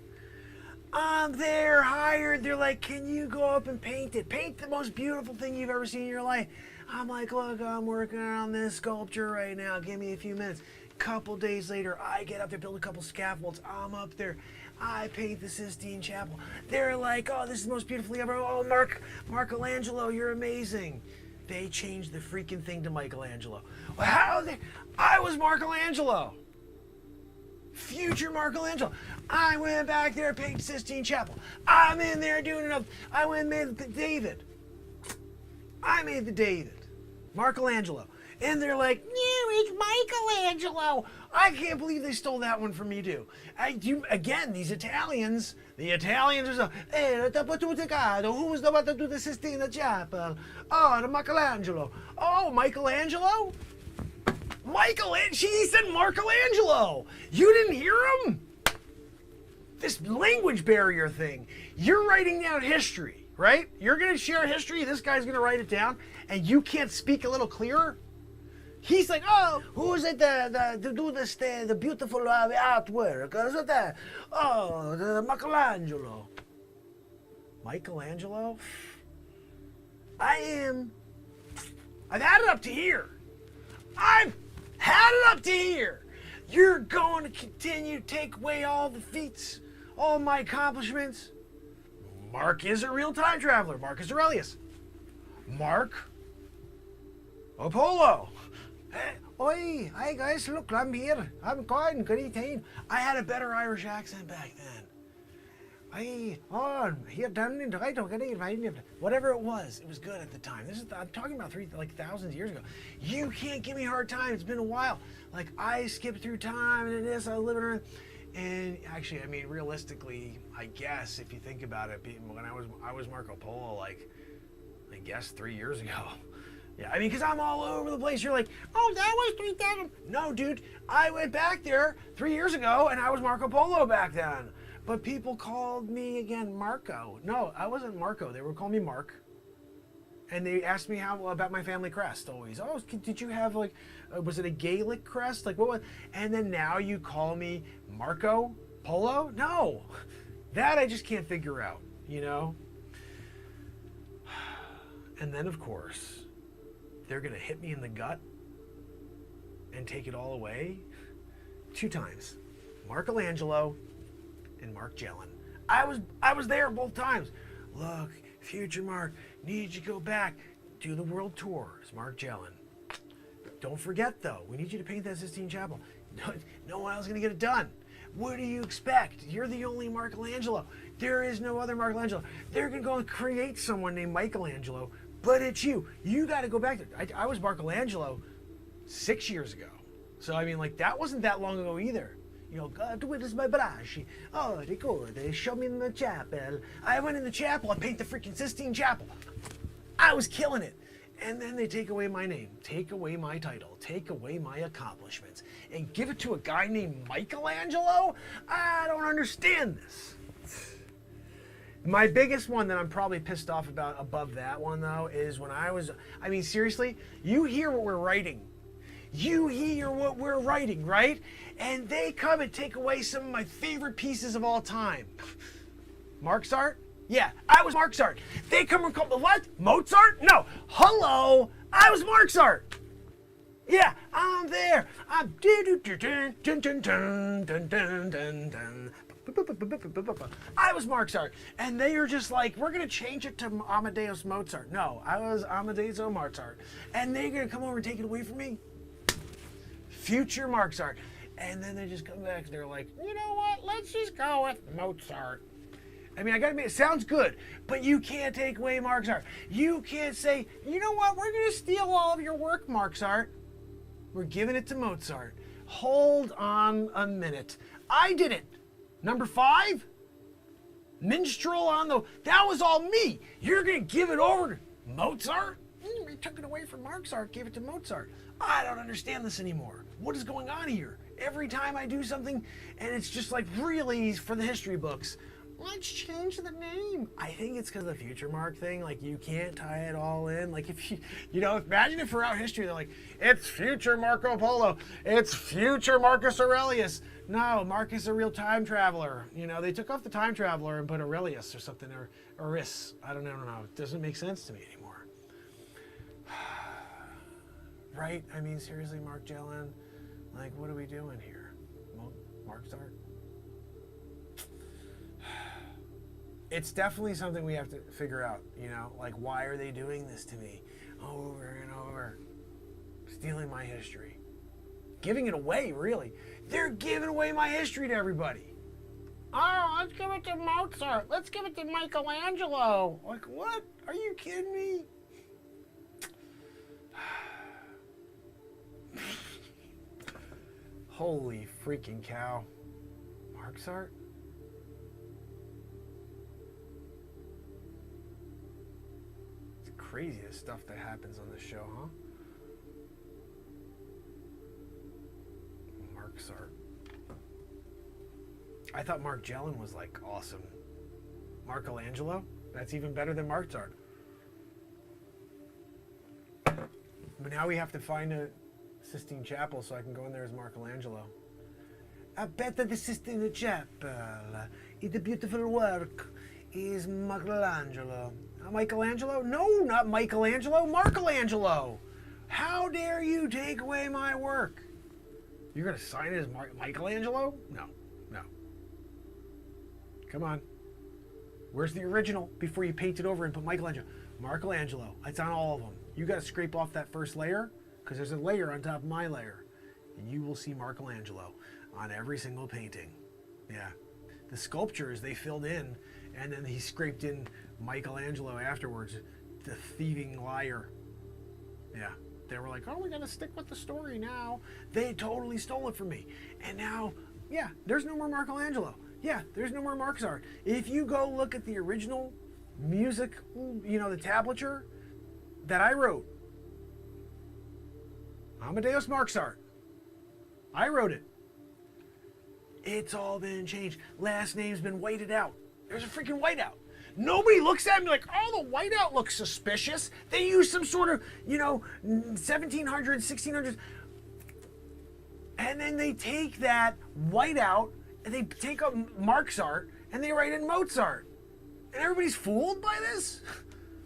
I'm there, hired. They're like, can you go up and paint it? Paint the most beautiful thing you've ever seen in your life. I'm like, look, I'm working on this sculpture right now. Give me a few minutes. Couple days later, I get up there, build a couple scaffolds. I'm up there. I paint the Sistine Chapel. They're like, oh, this is the most beautiful thing ever. Oh, Michelangelo, you're amazing. They changed the freaking thing to Michelangelo. I was Michelangelo. Future Michelangelo. I went back there, painted Sistine Chapel. I'm in there doing enough. I went and made the David. I made the David. Michelangelo. And they're like, no, it's Michelangelo. I can't believe they stole that one from me too. Again, these Italians, the Italians are so, who was the one to do the Sistine Chapel? Oh, the Michelangelo. Oh, Michelangelo? She said Michelangelo. You didn't hear him? This language barrier thing. You're writing down history, right? You're going to share history. This guy's going to write it down, and you can't speak a little clearer? He's like, oh, who is it to do this, the beautiful artwork? Oh, the Michelangelo. Michelangelo? I've had it up to here. I've had it up to here. You're going to continue to take away all the feats, all my accomplishments. Mark is a real time traveler. Marcus Aurelius. Mark Apollo. Hey, oi, hi guys, look, I'm here. I'm going, good evening. I had a better Irish accent back then. Here down in whatever it was good at the time. I'm talking about thousands of years ago. You can't give me a hard time. It's been a while. Like, I skipped through time and this, I live in Earth. And actually, I mean, realistically, I guess if you think about it, when I was Marco Polo, like, I guess 3 years ago. Yeah, I mean, because I'm all over the place. You're like, oh, that was 3,000. No, dude, I went back there 3 years ago, and I was Marco Polo back then. But people called me again Marco. No, I wasn't Marco. They were calling me Mark. And they asked me how about my family crest always. Oh, did you have, like, was it a Gaelic crest? Like, what was? And then now you call me Marco Polo? No, that I just can't figure out, you know? And then, of course, they're going to hit me in the gut and take it all away 2 times. Michelangelo and Mark Jellin. I was there both times. Look, future Mark, need you to go back, do the world tour. It's Mark Jellin. Don't forget, though, we need you to paint that Sistine Chapel. No one else is going to get it done. What do you expect? You're the only Michelangelo. There is no other Michelangelo. They're going to go and create someone named Michelangelo, but it's you. You got to go back there. I was Michelangelo 6 years ago. So, I mean, like, that wasn't that long ago either. You know, God, where is my brush? Oh, they show me in the chapel. I went in the chapel, I paint the freaking Sistine Chapel. I was killing it. And then they take away my name, take away my title, take away my accomplishments, and give it to a guy named Michelangelo? I don't understand this. My biggest one that I'm probably pissed off about above that one, though, is when I mean, seriously, you hear what we're writing. You hear what we're writing, right? And they come and take away some of my favorite pieces of all time. Mark's art? Yeah, I was Mark's art. They come and call me, what? Mozart? No. Hello, I was Mark's art. Yeah, I'm there. I'm I was Mark's art. And they are just like, we're going to change it to Amadeus Mozart. No, I was Amadeus Mozart. And they're going to come over and take it away from me. Future Mark's art. And then they just come back and they're like, you know what, let's just go with Mozart. I mean, I gotta admit, it sounds good, but you can't take away Mark's art. You can't say, you know what, we're gonna steal all of your work, Mark's art. We're giving it to Mozart. Hold on a minute. I did it. Number 5, minstrel on the, that was all me. You're gonna give it over to Mozart? We took it away from Mark's art, gave it to Mozart. I don't understand this anymore. What is going on here? Every time I do something, and it's just like really for the history books, let's change the name. I think it's because of the future mark thing. Like, you can't tie it all in. Like, if you know, imagine if throughout history they're like, it's future Marco Polo, it's future Marcus Aurelius. No, Marcus is a real time traveler. You know, they took off the time traveler and put Aurelius or something, or Aris. I don't know. It doesn't make sense to me anymore. Right? I mean, seriously, Mark Jellin, like, what are we doing here? Mark's art? It's definitely something we have to figure out, you know? Like, why are they doing this to me over and over? Stealing my history. Giving it away, really. They're giving away my history to everybody. Oh, let's give it to Mozart. Let's give it to Michelangelo. Like, what? Are you kidding me? Holy freaking cow. Mark's art? It's craziest stuff that happens on this show, huh? Mark's art. I thought Mark Jellin was like awesome. Michelangelo? That's even better than Mark's art. But now we have to find a Sistine Chapel so I can go in there as Michelangelo. I bet that the Sistine Chapel is a beautiful work. Is Michelangelo. Michelangelo? No, not Michelangelo. Michelangelo. How dare you take away my work? You're going to sign it as Michelangelo? No. Come on. Where's the original before you paint it over and put Michelangelo? Michelangelo. It's on all of them. You got to scrape off that first layer, because there's a layer on top of my layer, and you will see Michelangelo on every single painting. Yeah. The sculptures they filled in, and then he scraped in Michelangelo afterwards. The thieving liar. Yeah. They were like, oh, we got to stick with the story now. They totally stole it from me. And now, yeah, there's no more Michelangelo. Yeah, there's no more Mark's art. If you go look at the original music, you know, the tablature that I wrote, Amadeus Mark's art. I wrote it. It's all been changed. Last name's been whited out. There's a freaking whiteout. Nobody looks at me like, oh, the whiteout looks suspicious. They use some sort of, you know, 1700s, 1600s. And then they take that whiteout and they take up Mark's art and they write in Mozart. And everybody's fooled by this?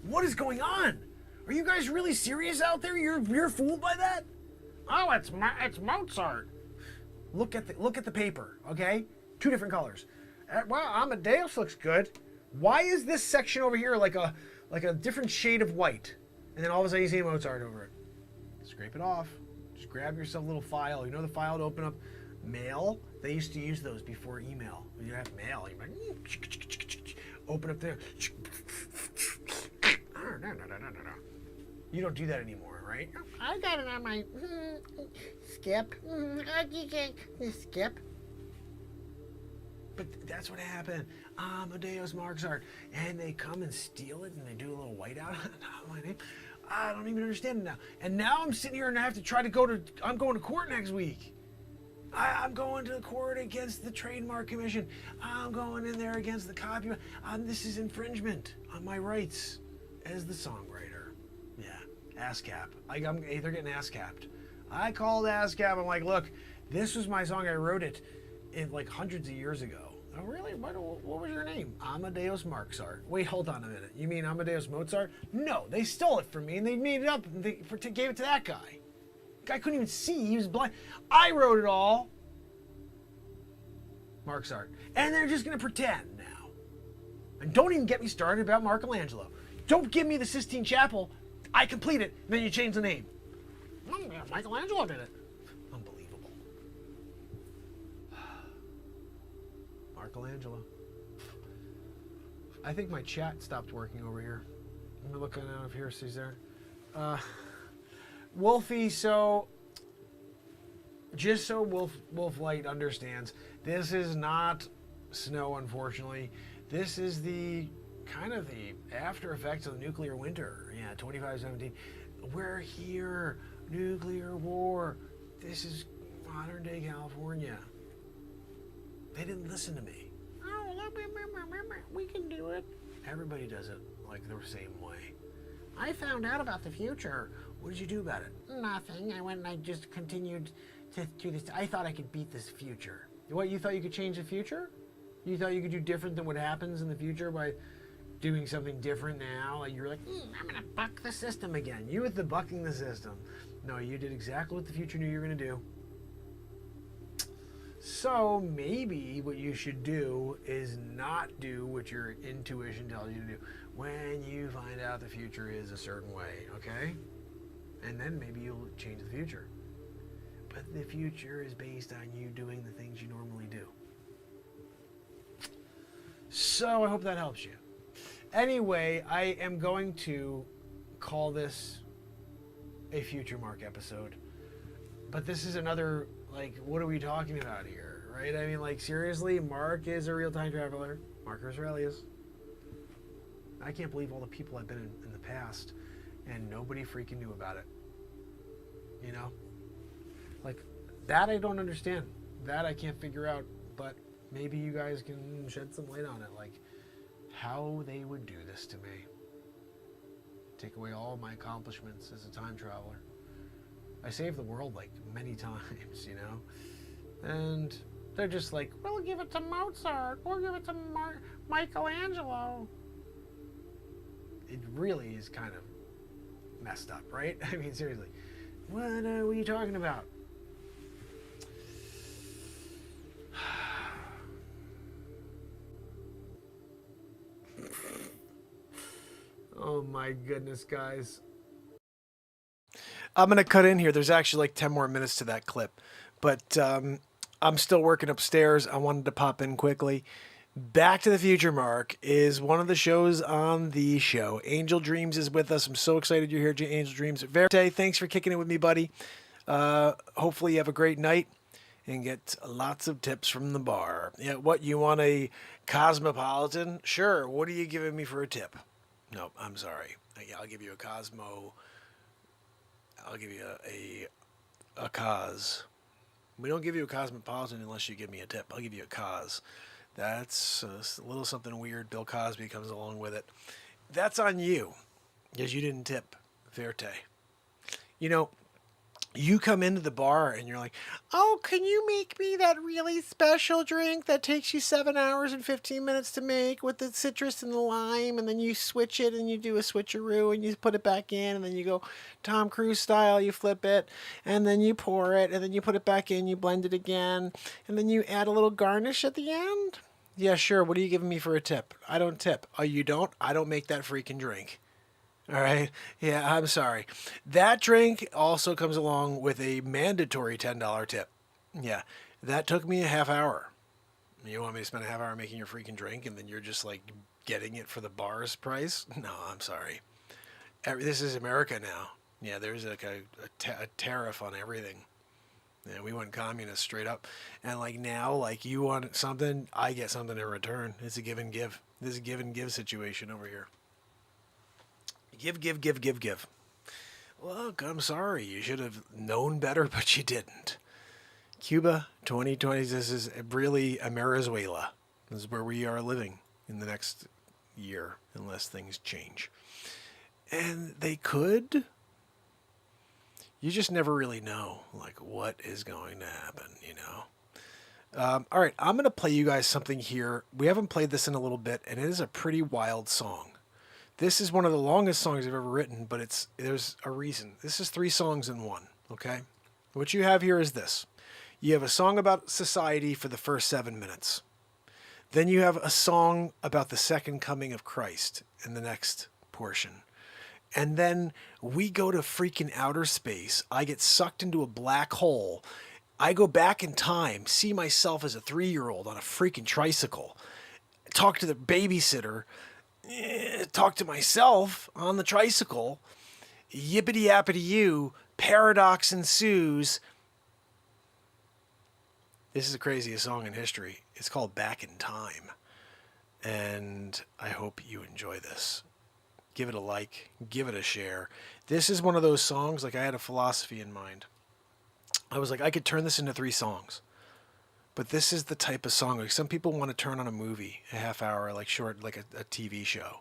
What is going on? Are you guys really serious out there? You're fooled by that? Oh, it's Mozart. Look at the paper, okay? 2 different colors. Well, Amadeus looks good. Why is this section over here like a different shade of white? And then all of a sudden you see Mozart over it. Scrape it off. Just grab yourself a little file. You know the file to open up mail? They used to use those before email. When you have mail, you're like, open up there. No. You don't do that anymore, right? I got it on my skip. Skip. But that's what happened. Amadeus Mark's art. And they come and steal it and they do a little whiteout on my name. I don't even understand it now. And now I'm sitting here and I have to try to I'm going to court next week. I'm going to court against the Trademark Commission. I'm going in there against the copyright. This is infringement on my rights as the songwriter. Yeah, ASCAP. They're getting ASCAP'd. I called ASCAP. I'm like, look, this was my song. I wrote it in like hundreds of years ago. Oh, really? What was your name? Amadeus Mark's art. Wait, hold on a minute. You mean Amadeus Mozart? No, they stole it from me and they made it up and they gave it to that guy. Guy couldn't even see. He was blind. I wrote it all. Mark's art. And they're just going to pretend now. And don't even get me started about Michelangelo. Don't give me the Sistine Chapel. I complete it, and then you change the name. Michelangelo did it. Unbelievable. Michelangelo. I think my chat stopped working over here. I'm looking out of here, see there. Wolfie, so just so Wolf Light understands, this is not snow, unfortunately. This is the kind of the after effects of the nuclear winter. Yeah, 2517. We're here. Nuclear war. This is modern day California. They didn't listen to me. Oh,
we can do it.
Everybody does it like the same way.
I found out about the future. What did you do about it? Nothing. I went and I just continued to do this. I thought I could beat this future.
What, you thought you could change the future? You thought you could do different than what happens in the future by doing something different now? Like you're like,
I'm gonna buck the system again.
you with the bucking the system. No, you did exactly what the future knew you were going to do. So maybe what you should do is not do what your intuition tells you to do when you find out the future is a certain way, okay? And then maybe you'll change the future. But the future is based on you doing the things you normally do. So I hope that helps you. Anyway, I am going to call this a Future Mark episode. But this is another, like, what are we talking about here, right? I mean, like, seriously, Mark is a real time traveler. Marcus Aurelius. I can't believe all the people I've been in the past, and nobody freaking knew about it. You know? Like, that I don't understand. That I can't figure out, but maybe you guys can shed some light on it, like, how they would do this to me. Take away all my accomplishments as a time traveler. I saved the world like many times, you know? And they're just like, we'll give it to Mozart, we'll give it to Michelangelo. It really is kind of messed up, right? I mean, seriously. What are we talking about? Oh my goodness, guys. I'm going to cut in here. There's actually like 10 more minutes to that clip. But I'm still working upstairs. I wanted to pop in quickly. Back to the Future Mark is one of the shows on the show. Angel Dreams is with us. I'm so excited you're here, Angel Dreams. Verte, thanks for kicking it with me, buddy. Hopefully you have a great night and get lots of tips from the bar. Yeah, what, you want a Cosmopolitan? Sure. What are you giving me for a tip? No, I'm sorry. I'll give you a Cosmo. I'll give you a Cos. We don't give you a Cosmopolitan unless you give me a tip. I'll give you a Cos. That's a little something weird. Bill Cosby comes along with it. That's on you, because you didn't tip. Verte. You know, you come into the bar and you're like, oh, can you make me that really special drink that takes you 7 hours and 15 minutes to make with the citrus and the lime, and then you switch it and you do a switcheroo and you put it back in, and then you go Tom Cruise style, you flip it, and then you pour it, and then you put it back in, you blend it again, and then you add a little garnish at the end? Yeah, sure. What are you giving me for a tip? I don't tip. Oh, you don't? I don't make that freaking drink. All right. Yeah, I'm sorry. That drink also comes along with a mandatory $10 tip. Yeah, that took me a half hour. You want me to spend a half hour making your freaking drink and then you're just like getting it for the bar's price? No, I'm sorry. This is America now. Yeah, there's like a tariff on everything. Yeah, we went communist straight up. And like now, like you want something, I get something in return. It's a give and give. This is a give and give situation over here. Give. Look, I'm sorry. You should have known better, but you didn't. Cuba, 2020, this is really Venezuela. This is where we are living in the next year, unless things change. And they could. You just never really know, like, what is going to happen, you know? All right, I'm going to play you guys something here. We haven't played this in a little bit, and it is a pretty wild song. This is one of the longest songs I've ever written, but there's a reason. This is 3 songs in one, okay? What you have here is this. You have a song about society for the first 7 minutes. Then you have a song about the second coming of Christ in the next portion. And then we go to freaking outer space. I get sucked into a black hole. I go back in time, see myself as a 3-year-old on a freaking tricycle, talk to the babysitter, talk to myself on the tricycle, yippity yappity you, paradox ensues. This is the craziest song in history. It's called Back in Time. And I hope you enjoy this. Give it a like, give it a share. This is one of those songs, like I had a philosophy in mind. I was like, I could turn this into 3 songs. But this is the type of song, like some people want to turn on a movie, a half hour, like short, like a TV show.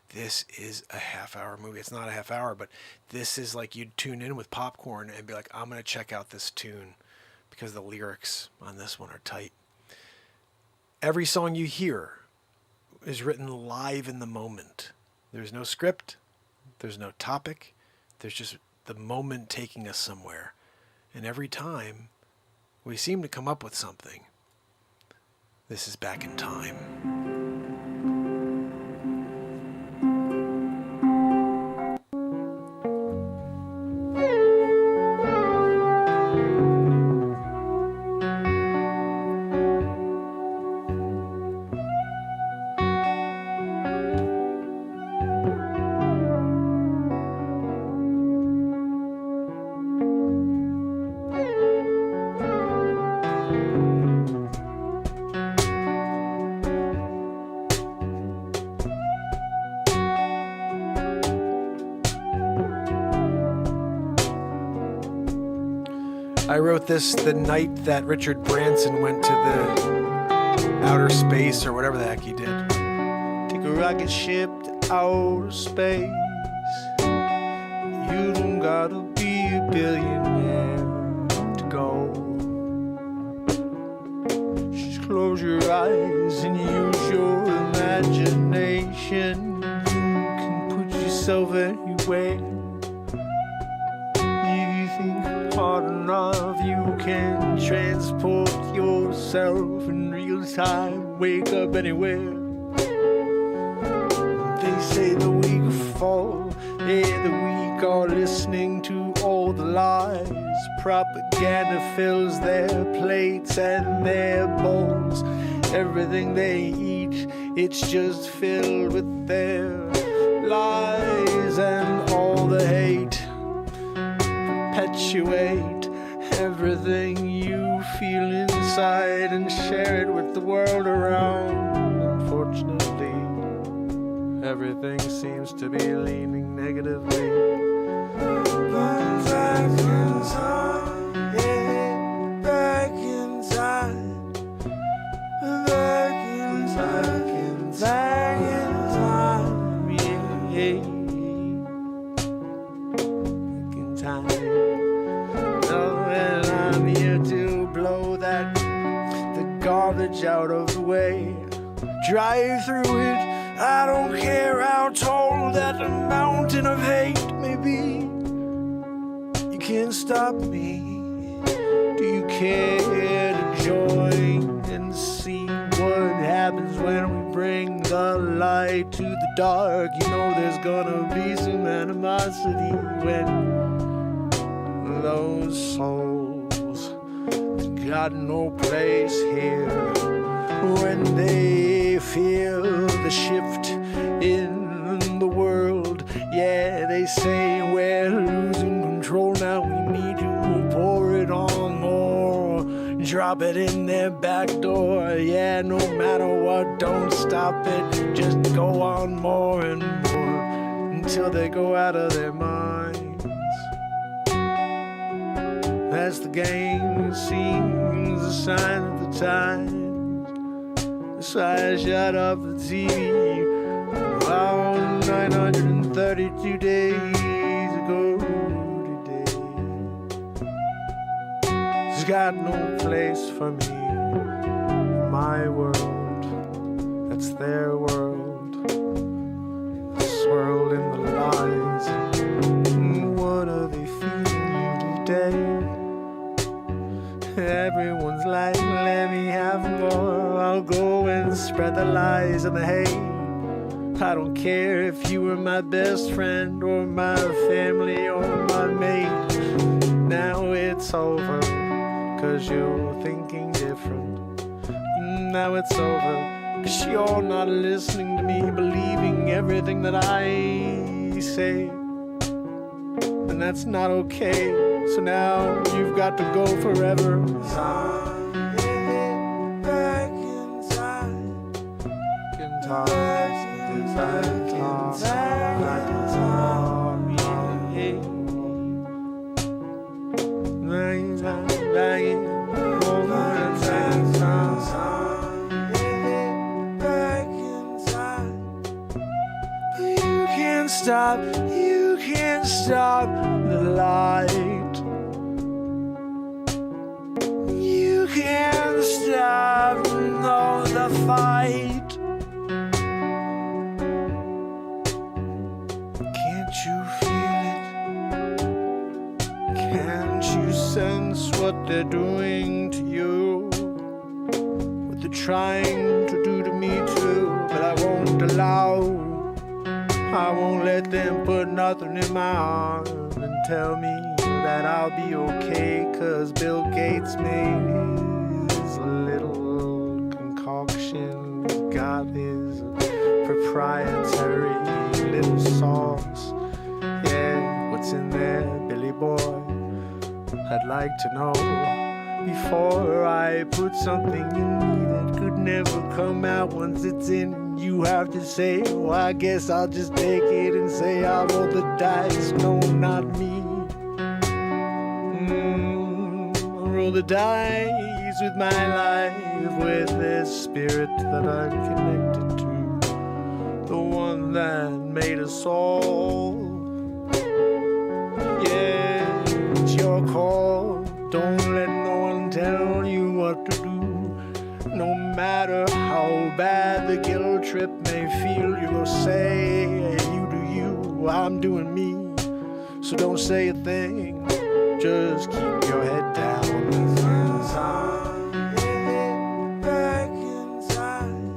This is a half-hour movie. It's not a half hour, but this is like you'd tune in with popcorn and be like, I'm going to check out this tune because the lyrics on this one are tight. Every song you hear is written live in the moment. There's no script. There's no topic. There's just the moment taking us somewhere. And every time we seem to come up with something. This is Back in Time. I wrote this the night that Richard Branson went to the outer space or whatever the heck he did.
Take a rocket ship to outer space. You don't gotta be a billionaire to go. Just close your eyes and use your imagination. You can put yourself anywhere. Hard enough, you can transport yourself in real time. Wake up anywhere. They say the weak fall, yeah, the weak are listening to all the lies. Propaganda fills their plates and their bowls. Everything they eat, it's just filled with their lies and all the hate. Perpetuate everything you feel inside and share it with the world around. Unfortunately, everything seems to be leaning negatively. Back in time, yeah, back in time, back in time, back in time, yeah, back in time. I'm here to blow the garbage out of the way. Drive through it, I don't care how tall that mountain of hate may be. You can't stop me. Do you care to join and see what happens when we bring the light to the dark? You know there's gonna be some animosity when those souls got no place here, when they feel the shift in the world. Yeah, they say we're losing control now, we need to pour it on more, drop it in their back door. Yeah, no matter what, don't stop it, just go on more and more until they go out of their minds. That's the game, it seems a sign of the times. So I shut off the TV about 932 days ago today. It's got no place for me in my world. That's their world. Swirled in the lies. What are they feeding you today? Everyone's like, let me have more. I'll go and spread the lies and the hate. I don't care if you were my best friend or my family or my mate. Now it's over, 'cause you're thinking different. Now it's over, 'cause you're not listening to me, believing everything that I say. And that's not okay. So now you've got to go forever. Back in time, back in time, back in time, back in time, back in time, back in time.
stop, you can't stop the light. You can't stop, no, the fight. Can't you feel it?
Can't you sense what they're doing to you? What they're trying to do to me too? But I won't allow. I won't let them put nothing in my arm and tell me that I'll be okay, 'cause Bill Gates made his little concoction, got his proprietary little sauce. Yeah, what's in there, Billy boy? I'd like to know before I put something in me that could never come out once it's in. You have to say, well, I guess I'll just take it and say I roll the dice. No, not me. I roll the dice with my life, with this spirit that I'm connected to, the one that made us all. Yeah, it's your call. Don't let no one tell you what to do. No matter how bad the guilt trip may feel, you go say, you do you, I'm doing me. So don't say a thing, just keep your head down. Back in time,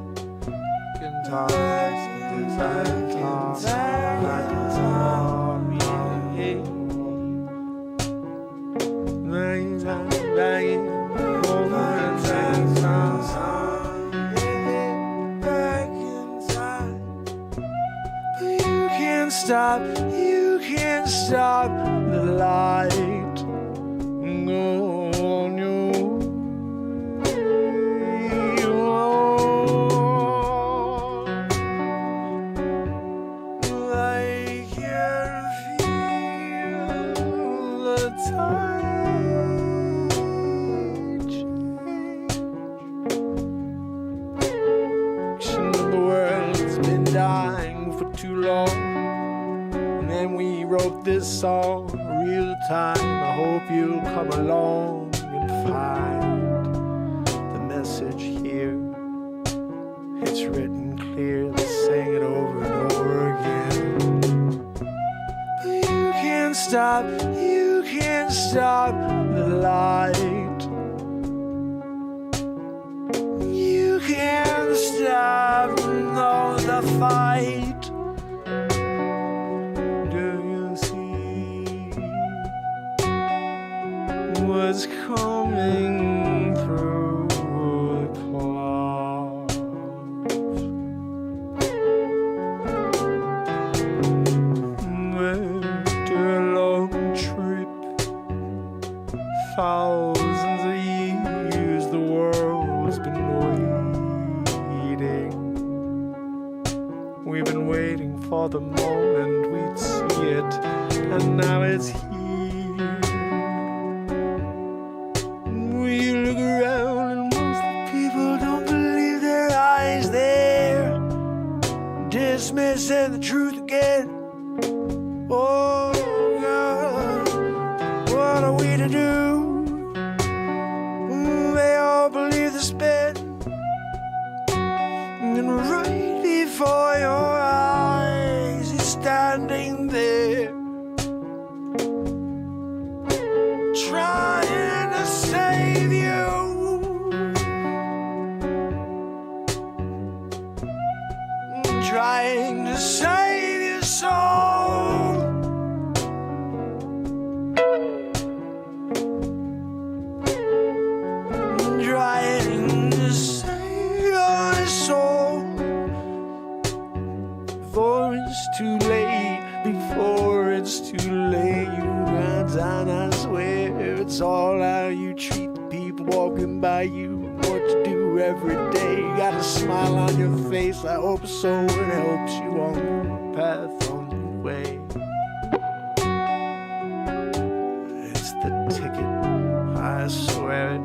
stop, you can't stop the light. Go on your way on. I can feel the tide change. The world's been dying for too long. And we wrote this song real time. I hope you'll come along and find the message here. It's written clear, let's sing it over and over again. You can't stop the light. You can't stop, no, the fight. Was coming through the clouds. After a long trip, thousands of years, the world's been waiting. We've been waiting for the moment we'd see it, and now it's here. Dismissing the truth again. Oh God, what are we to do? They all believe the spin, and right before your eyes is standing there, trying to save you. Trying to save your soul. Trying to save your soul. Before it's too late, before it's too late, you got time, I swear. It's all how you treat the people walking by you. What you do every day. You got a smile on your face. I hope so. It helps you on your path, on your way. It's the ticket, I swear it.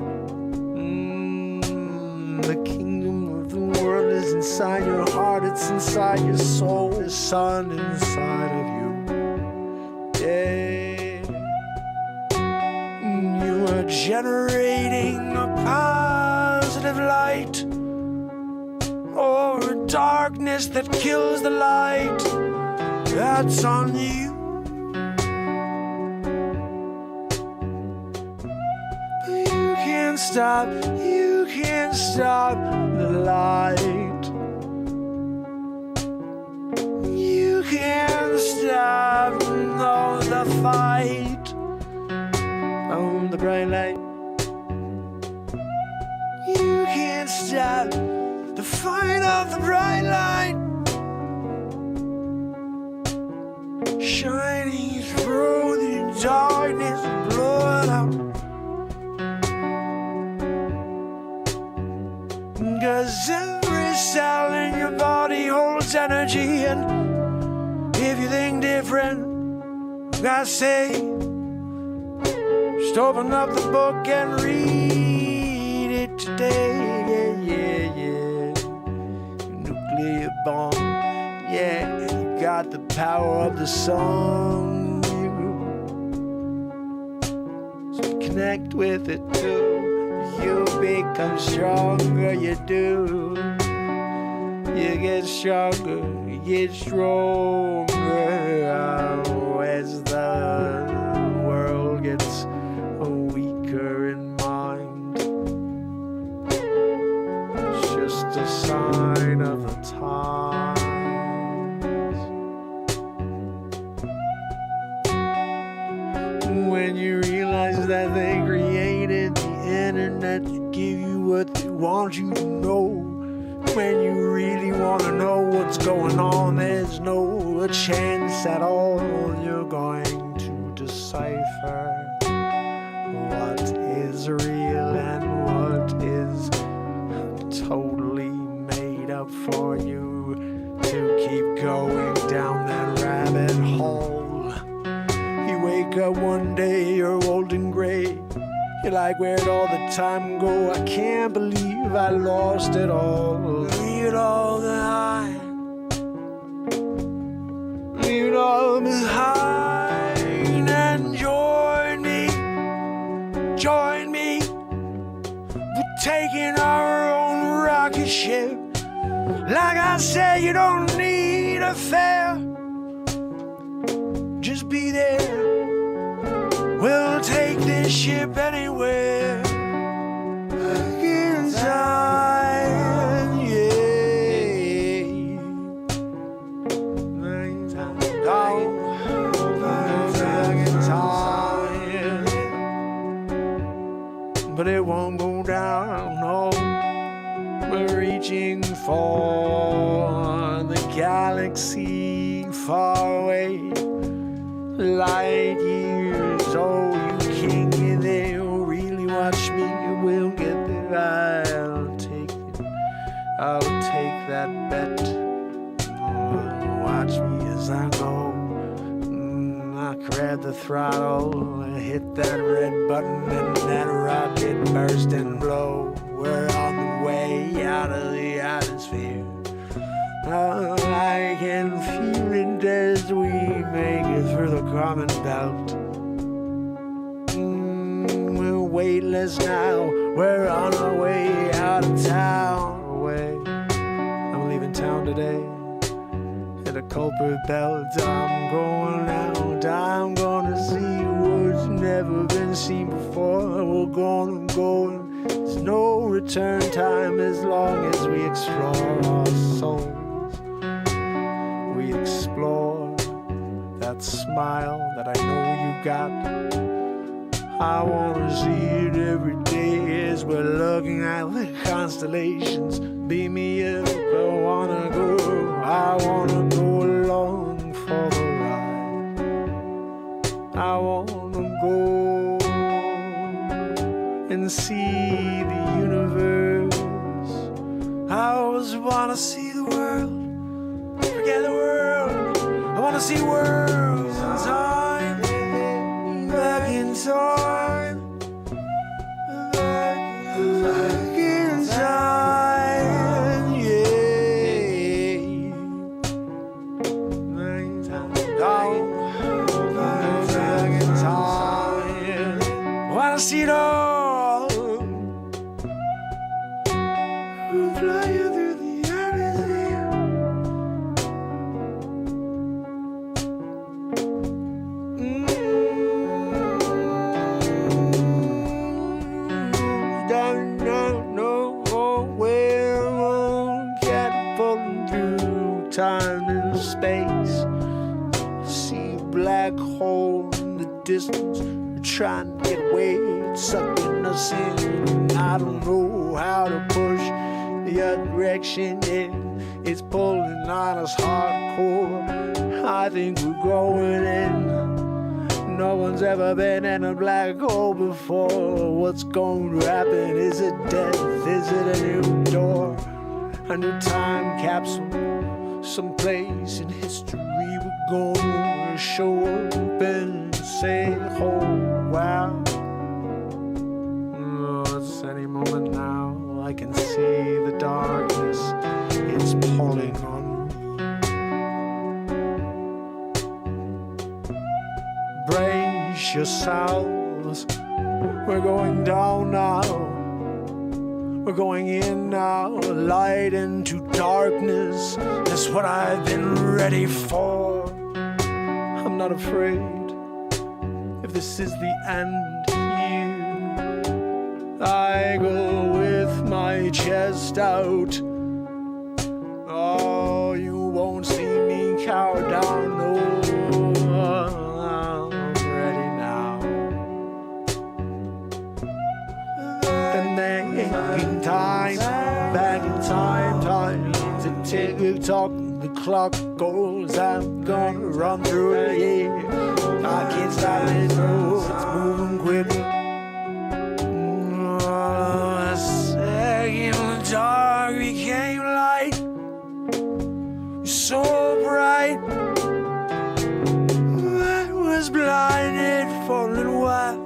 The kingdom of the world is inside your heart.
heart, it's inside your soul, the sun inside of you. Yeah, you are generating a positive light, or a darkness that kills the light. That's on you. You can't stop the light. You can't stop, no, the fight on the bright light. You can't stop the fight of the bright light, shining through the darkness, blow it out. 'Cause every cell in your body holds energy, and if you think different, I say, just open up the book and read it today. Yeah. Nuclear bomb, yeah, you got the power of the song. So connect with it too. You become stronger, you do. You get stronger, you get stronger. Oh, as the world gets weaker in mind, it's just a sign of the times. When you realize that they created internet to give you what they want you to know. When you really want to know what's going on, there's no chance at all you're going to decipher what is real and what is totally made up for you to keep going down that rabbit hole. You wake up one day, you're old and gray. You're like, where'd all the time go? I can't believe I lost it all. Leave it all behind. Leave it all behind and join me. Join me. We're taking our own rocket ship. Like I said, you don't need a fare. Just be there. We'll take this ship anywhere. Inside, yeah. But it won't go down, no. We're reaching for the galaxy far away. Light years, oh, you can't get there. Really watch me, you will get there. I'll take it, I'll take that bet. Watch me as I go. I grab the throttle, hit that red button, and that rocket burst and blow. We're on the way out of the atmosphere. Oh, I can feel it as we make it through the common belt. We're weightless now, we're on our way out of town. I'm leaving town today, hit a culprit belt. I'm going out, I'm gonna see what's never been seen before. We're gonna go, there's no return time as long as we explore our souls. We explore that smile that I know you got. I wanna see it every day as we're looking at the constellations. Beam me up, I wanna go along for the ride. I wanna go and see the universe. I always wanna see the world. Forget the world, I wanna see worlds in time, back in time, back in time, yeah.
flying through the atmosphere.
Down nowhere, catapulting through time and space. See a black hole in the distance, trying to get away, it's sucking us in. I don't know how to push the other direction in. It's pulling on us hardcore. I think we're going in. No one's ever been in a black hole before. What's going to happen? Is it death? Is it a new door? A new time capsule? Someplace in history we're going to show up and say, oh wow. Oh, it's any moment now. I can see the darkness. It's pulling on me. Brace yourselves. We're going down now. We're going in now. Light into darkness. That's what I've been ready for. I'm not afraid. If this is the end here, I go with my chest out. Oh, you won't see me cower down. No, I'm ready now. And then in time, back in time to tick tock. The clock goes, I'm gonna run through it, yeah. I can't stop it, no, it's moving quicker.
A second in the dark became light. So bright, I was blinded for a little while.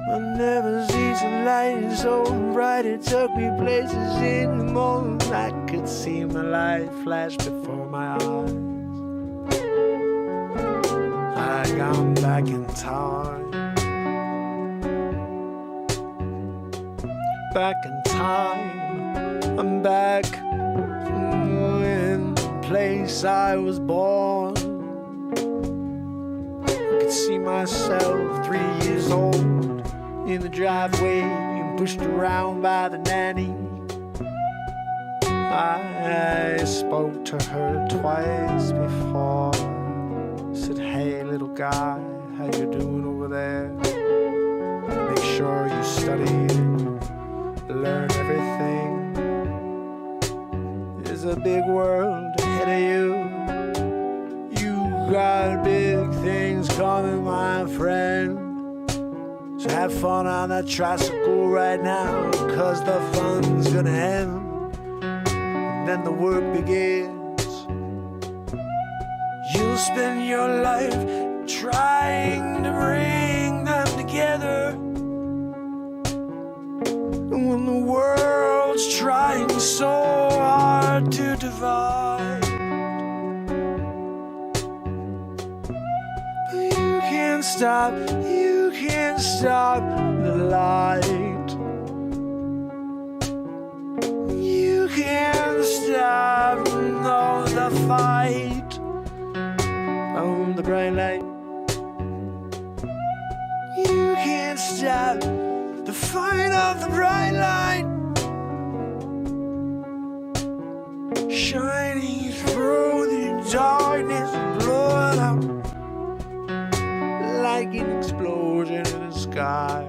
I never see some light so bright. It took me places in the morning. I could see my life flash before my eyes. I gone back in time.
Back in time, I'm back in the place I was born. I could see myself 3 years old in the driveway and pushed around by the nanny. I spoke to her twice before. Said, hey little guy, how you doing over there? Make sure you study and learn everything. There's a big world ahead of you. You got big things coming, my friend. So have fun on that tricycle right now, 'cause the fun's gonna end. And then the work begins.
You'll spend your life trying to bring them together. And when the world's trying so hard to divide, but you can't stop the light. You can't stop, no, the fight.
On the bright light.
You can't stop the fight of the bright light, shining through the darkness, blowing up
Like an explosion in the sky.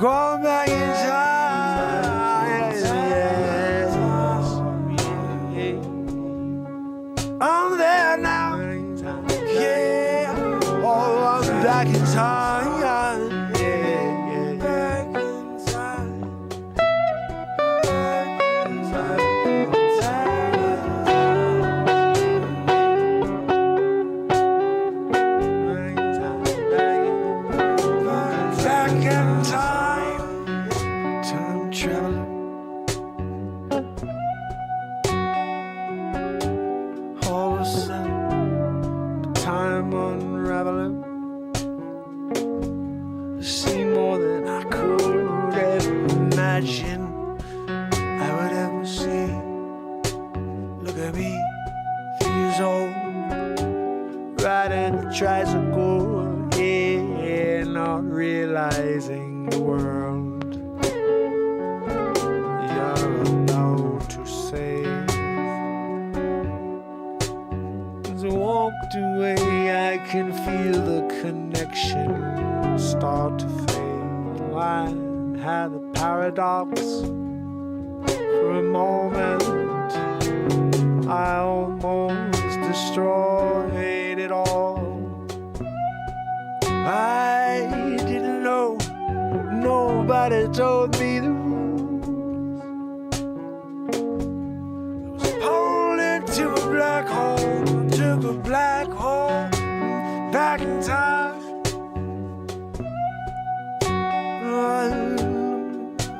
going back in time.
Yes.
I'm there now, yeah. Oh, I'm back in time. Back in time. Back in time.
tricycle, yeah, not realizing the world you're about to save. As I walked away, I can feel the connection start to fade. I had a paradox for a moment. I almost destroyed it all. I didn't know, nobody told me the rules. I was pulled into a black hole, took a black hole back in time.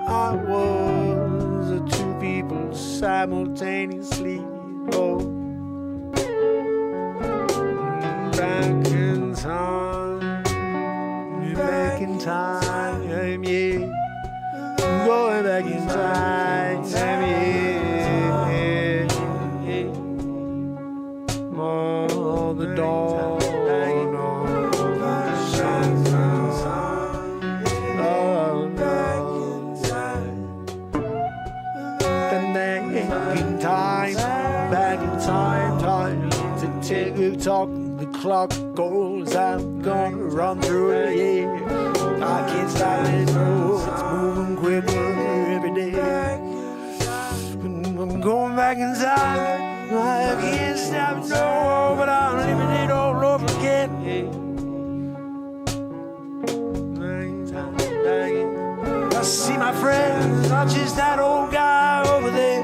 I was two people simultaneously. Oh, back in time, yeah. Going back in time, yeah. Oh, the dawn of the sun. Time to tick the talk, the clock goes, I'm gonna run through it, yeah. I can't stop it, no, it's moving quicker every day. I'm going back inside, I can't stop it, no, but I'm living it all over again, yeah. I see my friends, not just that old guy over there.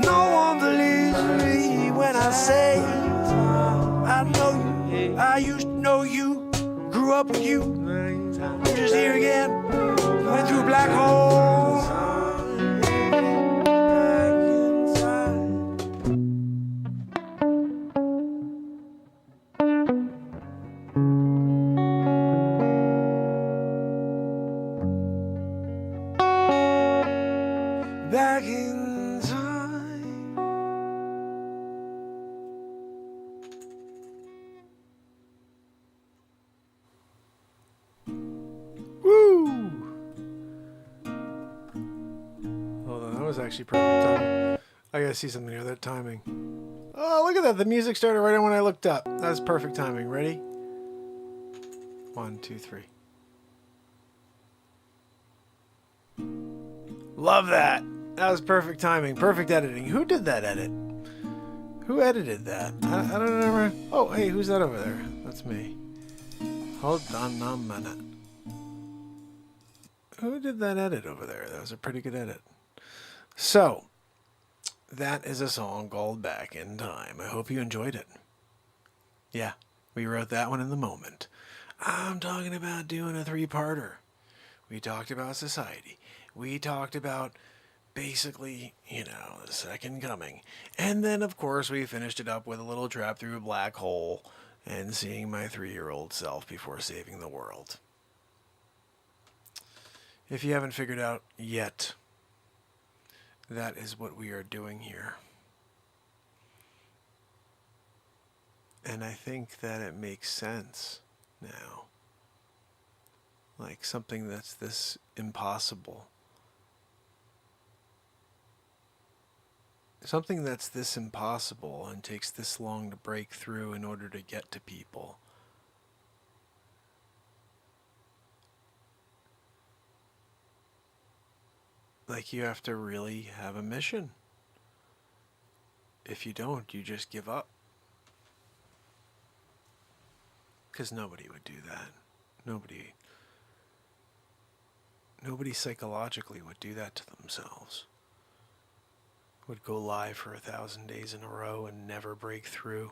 No one believes me when I say I know you, I used to know you, grew up with you. I'm just here again, went through a black hole. Back in time. Woo! Hold on, that was actually perfect timing. I gotta see something here, that timing. Oh, look at that. The music started right when I looked up. That's perfect timing. Ready? 1, 2, 3. Love that. That was perfect timing. Perfect editing. Who did that edit? Who edited that? I don't remember. Oh, hey, who's that over there? That's me. Hold on a minute. Who did that edit over there? That was a pretty good edit. So, that is a song called Back in Time. I hope you enjoyed it. Yeah, we wrote that one in the moment. I'm talking about doing a 3-parter. We talked about society. We talked about basically, the second coming. And then, of course, we finished it up with a little trap through a black hole and seeing my 3-year-old self before saving the world. If you haven't figured out yet, that is what we are doing here. And I think that it makes sense now. Like something that's this impossible. Something that's this impossible and takes this long to break through in order to get to people. Like you have to really have a mission. If you don't, you just give up. Because nobody would do that. Nobody psychologically would do that to themselves. Would go live for 1,000 days in a row and never break through.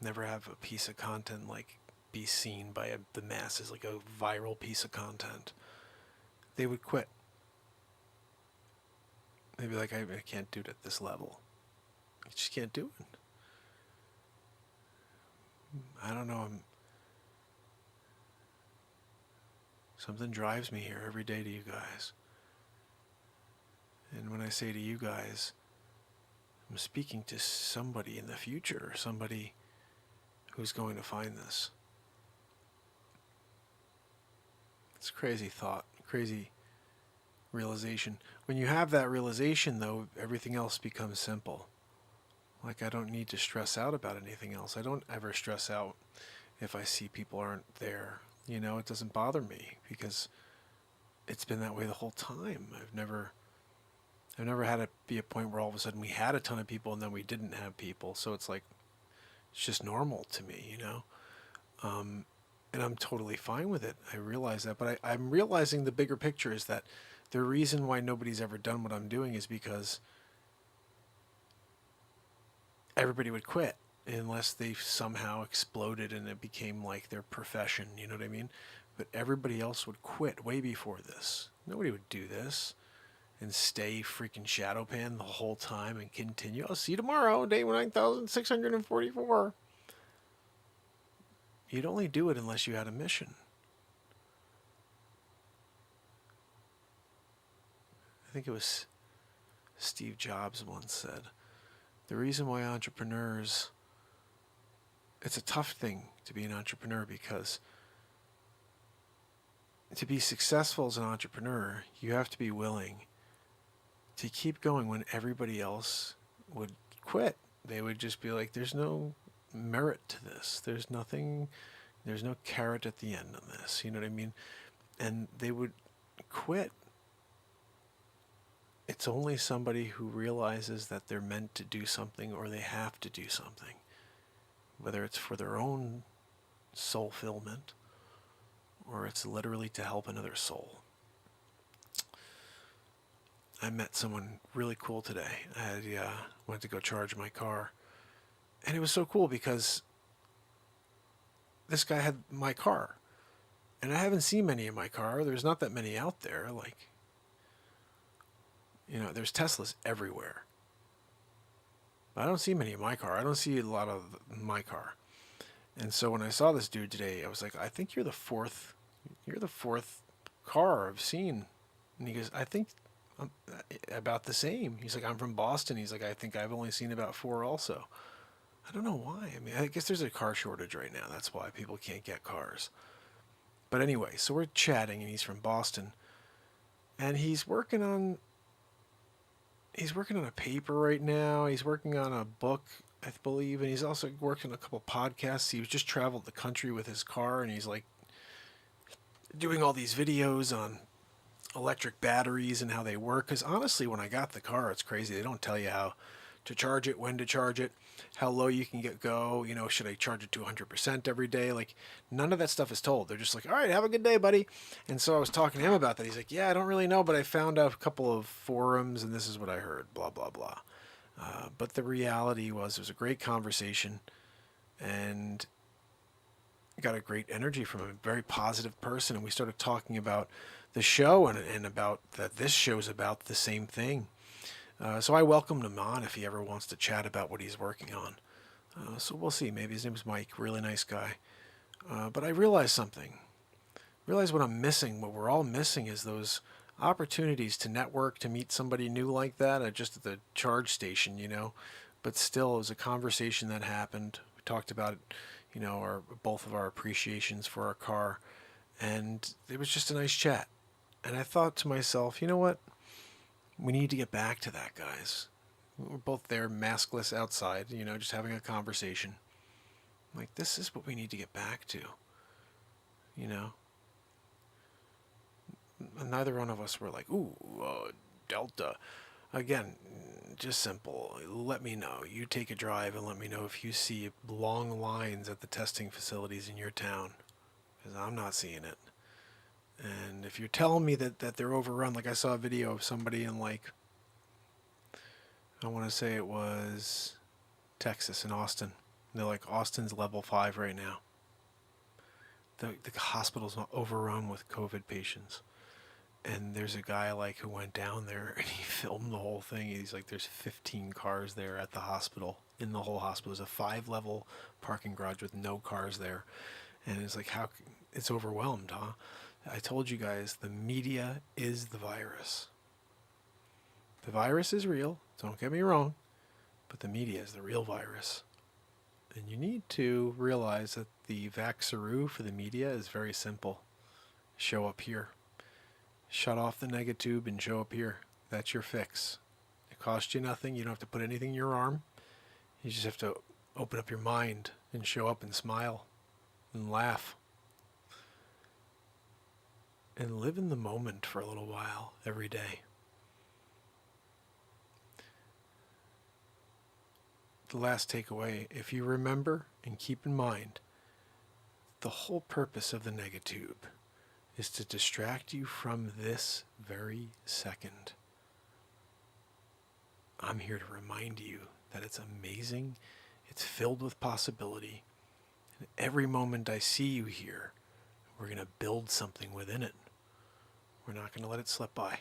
Never have a piece of content like be seen by the masses, like a viral piece of content. They would quit. They'd be like, I can't do it at this level. I just can't do it. I don't know. Something drives me here every day to you guys. And when I say to you guys,
I'm speaking to somebody in the future, somebody who's going to find this. It's a crazy thought, crazy realization. When you have that realization, though, everything else becomes simple. Like, I don't need to stress out about anything else. I don't ever stress out if I see people aren't there. You know, it doesn't bother me because it's been that way the whole time. I've never had it be a point where all of a sudden we had a ton of people and then we didn't have people. So it's like, it's just normal to me, you know? And I'm totally fine with it. I realize that. But I'm realizing the bigger picture is that the reason why nobody's ever done what I'm doing is because everybody would quit unless they somehow exploded and it became like their profession, you know what I mean? But everybody else would quit way before this. Nobody would do this and stay freaking shadow pan the whole time and continue. I'll see you tomorrow, day 9644. You'd only do it unless you had a mission. I think it was Steve Jobs once said, the reason why entrepreneurs, it's a tough thing to be an entrepreneur because to be successful as an entrepreneur, you have to be willing to keep going when everybody else would quit. They would just be like, there's no merit to this. There's no carrot at the end on this. You know what I mean? And they would quit. It's only somebody who realizes that they're meant to do something or they have to do something, whether it's for their own soul fulfillment or it's literally to help another soul. I met someone really cool today. I went to go charge my car, and it was so cool because this guy had my car, and I haven't seen many in my car. There's not that many out there. Like, you know, there's Teslas everywhere. But I don't see many in my car. I don't see a lot of my car. And so when I saw this dude today, I was like, I think you're the fourth car I've seen. And he goes, I think I'm about the same. He's like, I'm from Boston. He's like, I think I've only seen about 4 also. I don't know why. I mean, I guess there's a car shortage right now. That's why people can't get cars. But anyway, so we're chatting, and he's from Boston. And he's working on a paper right now. He's working on a book, I believe, and he's also working on a couple podcasts. He just traveled the country with his car, and he's like doing all these videos on electric batteries and how they work. Because honestly, when I got the car, it's crazy. They don't tell you how to charge it, when to charge it, how low you can go, you know, should I charge it to 100% every day? Like, none of that stuff is told. They're just like, all right, have a good day, buddy. And so I was talking to him about that. He's like, yeah, I don't really know, but I found out a couple of forums and this is what I heard, blah, blah, blah. But the reality was it was a great conversation and got a great energy from him, a very positive person. And we started talking about the show and about that this show's about the same thing. So I welcomed him on if he ever wants to chat about what he's working on. So we'll see. Maybe his name's Mike. Really nice guy. But I realized something. Realized what I'm missing, what we're all missing is those opportunities to network, to meet somebody new like that, just at the charge station, you know. But still, it was a conversation that happened. We talked about, you know, both of our appreciations for our car. And it was just a nice chat. And I thought to myself, you know what? We need to get back to that, guys. We're both there, maskless outside, you know, just having a conversation. Like, this is what we need to get back to, you know? Neither one of us were like, ooh, Delta. Again, just simple. Let me know. You take a drive and let me know if you see long lines at the testing facilities in your town, because I'm not seeing it. And if you're telling me that they're overrun, like I saw a video of somebody in, like, I want to say it was Texas in Austin. And they're like, Austin's level 5 right now. The hospital's overrun with COVID patients. And there's a guy, like, who went down there and he filmed the whole thing. He's like, there's 15 cars there at the hospital, in the whole hospital. There's a 5-level parking garage with no cars there. And it's like, it's overwhelmed, huh? I told you guys, the media is the virus. The virus is real, don't get me wrong, but the media is the real virus. And you need to realize that the vaxaroo for the media is very simple. Show up here. Shut off the negatube and show up here. That's your fix. It costs you nothing. You don't have to put anything in your arm. You just have to open up your mind and show up and smile and laugh. And live in the moment for a little while every day. The last takeaway, if you remember and keep in mind, the whole purpose of the negatube is to distract you from this very second. I'm here to remind you that it's amazing, it's filled with possibility, and every moment I see you here, we're going to build something within it. We're not going to let it slip by.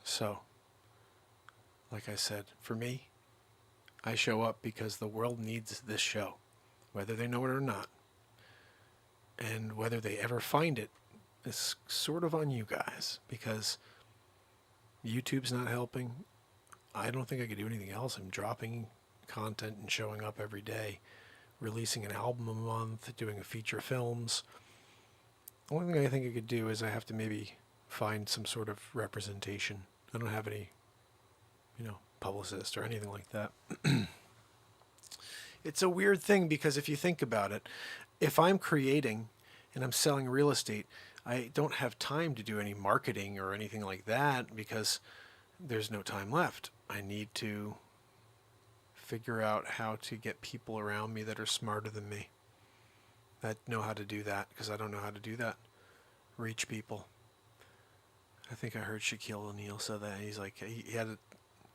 So, like I said, for me, I show up because the world needs this show, whether they know it or not. And whether they ever find it is sort of on you guys, because YouTube's not helping. I don't think I could do anything else. I'm dropping content and showing up every day, releasing an album a month, doing feature films. The only thing I think I could do is I have to maybe find some sort of representation. I don't have any, publicist or anything like that. It's a weird thing, because if you think about it, if I'm creating and I'm selling real estate, I don't have time to do any marketing or anything like that, because there's no time left. I need to figure out how to get people around me that are smarter than me, that know how to do that, because I don't know how to do that. Reach people. I think I heard Shaquille O'Neal say that. He's like, he had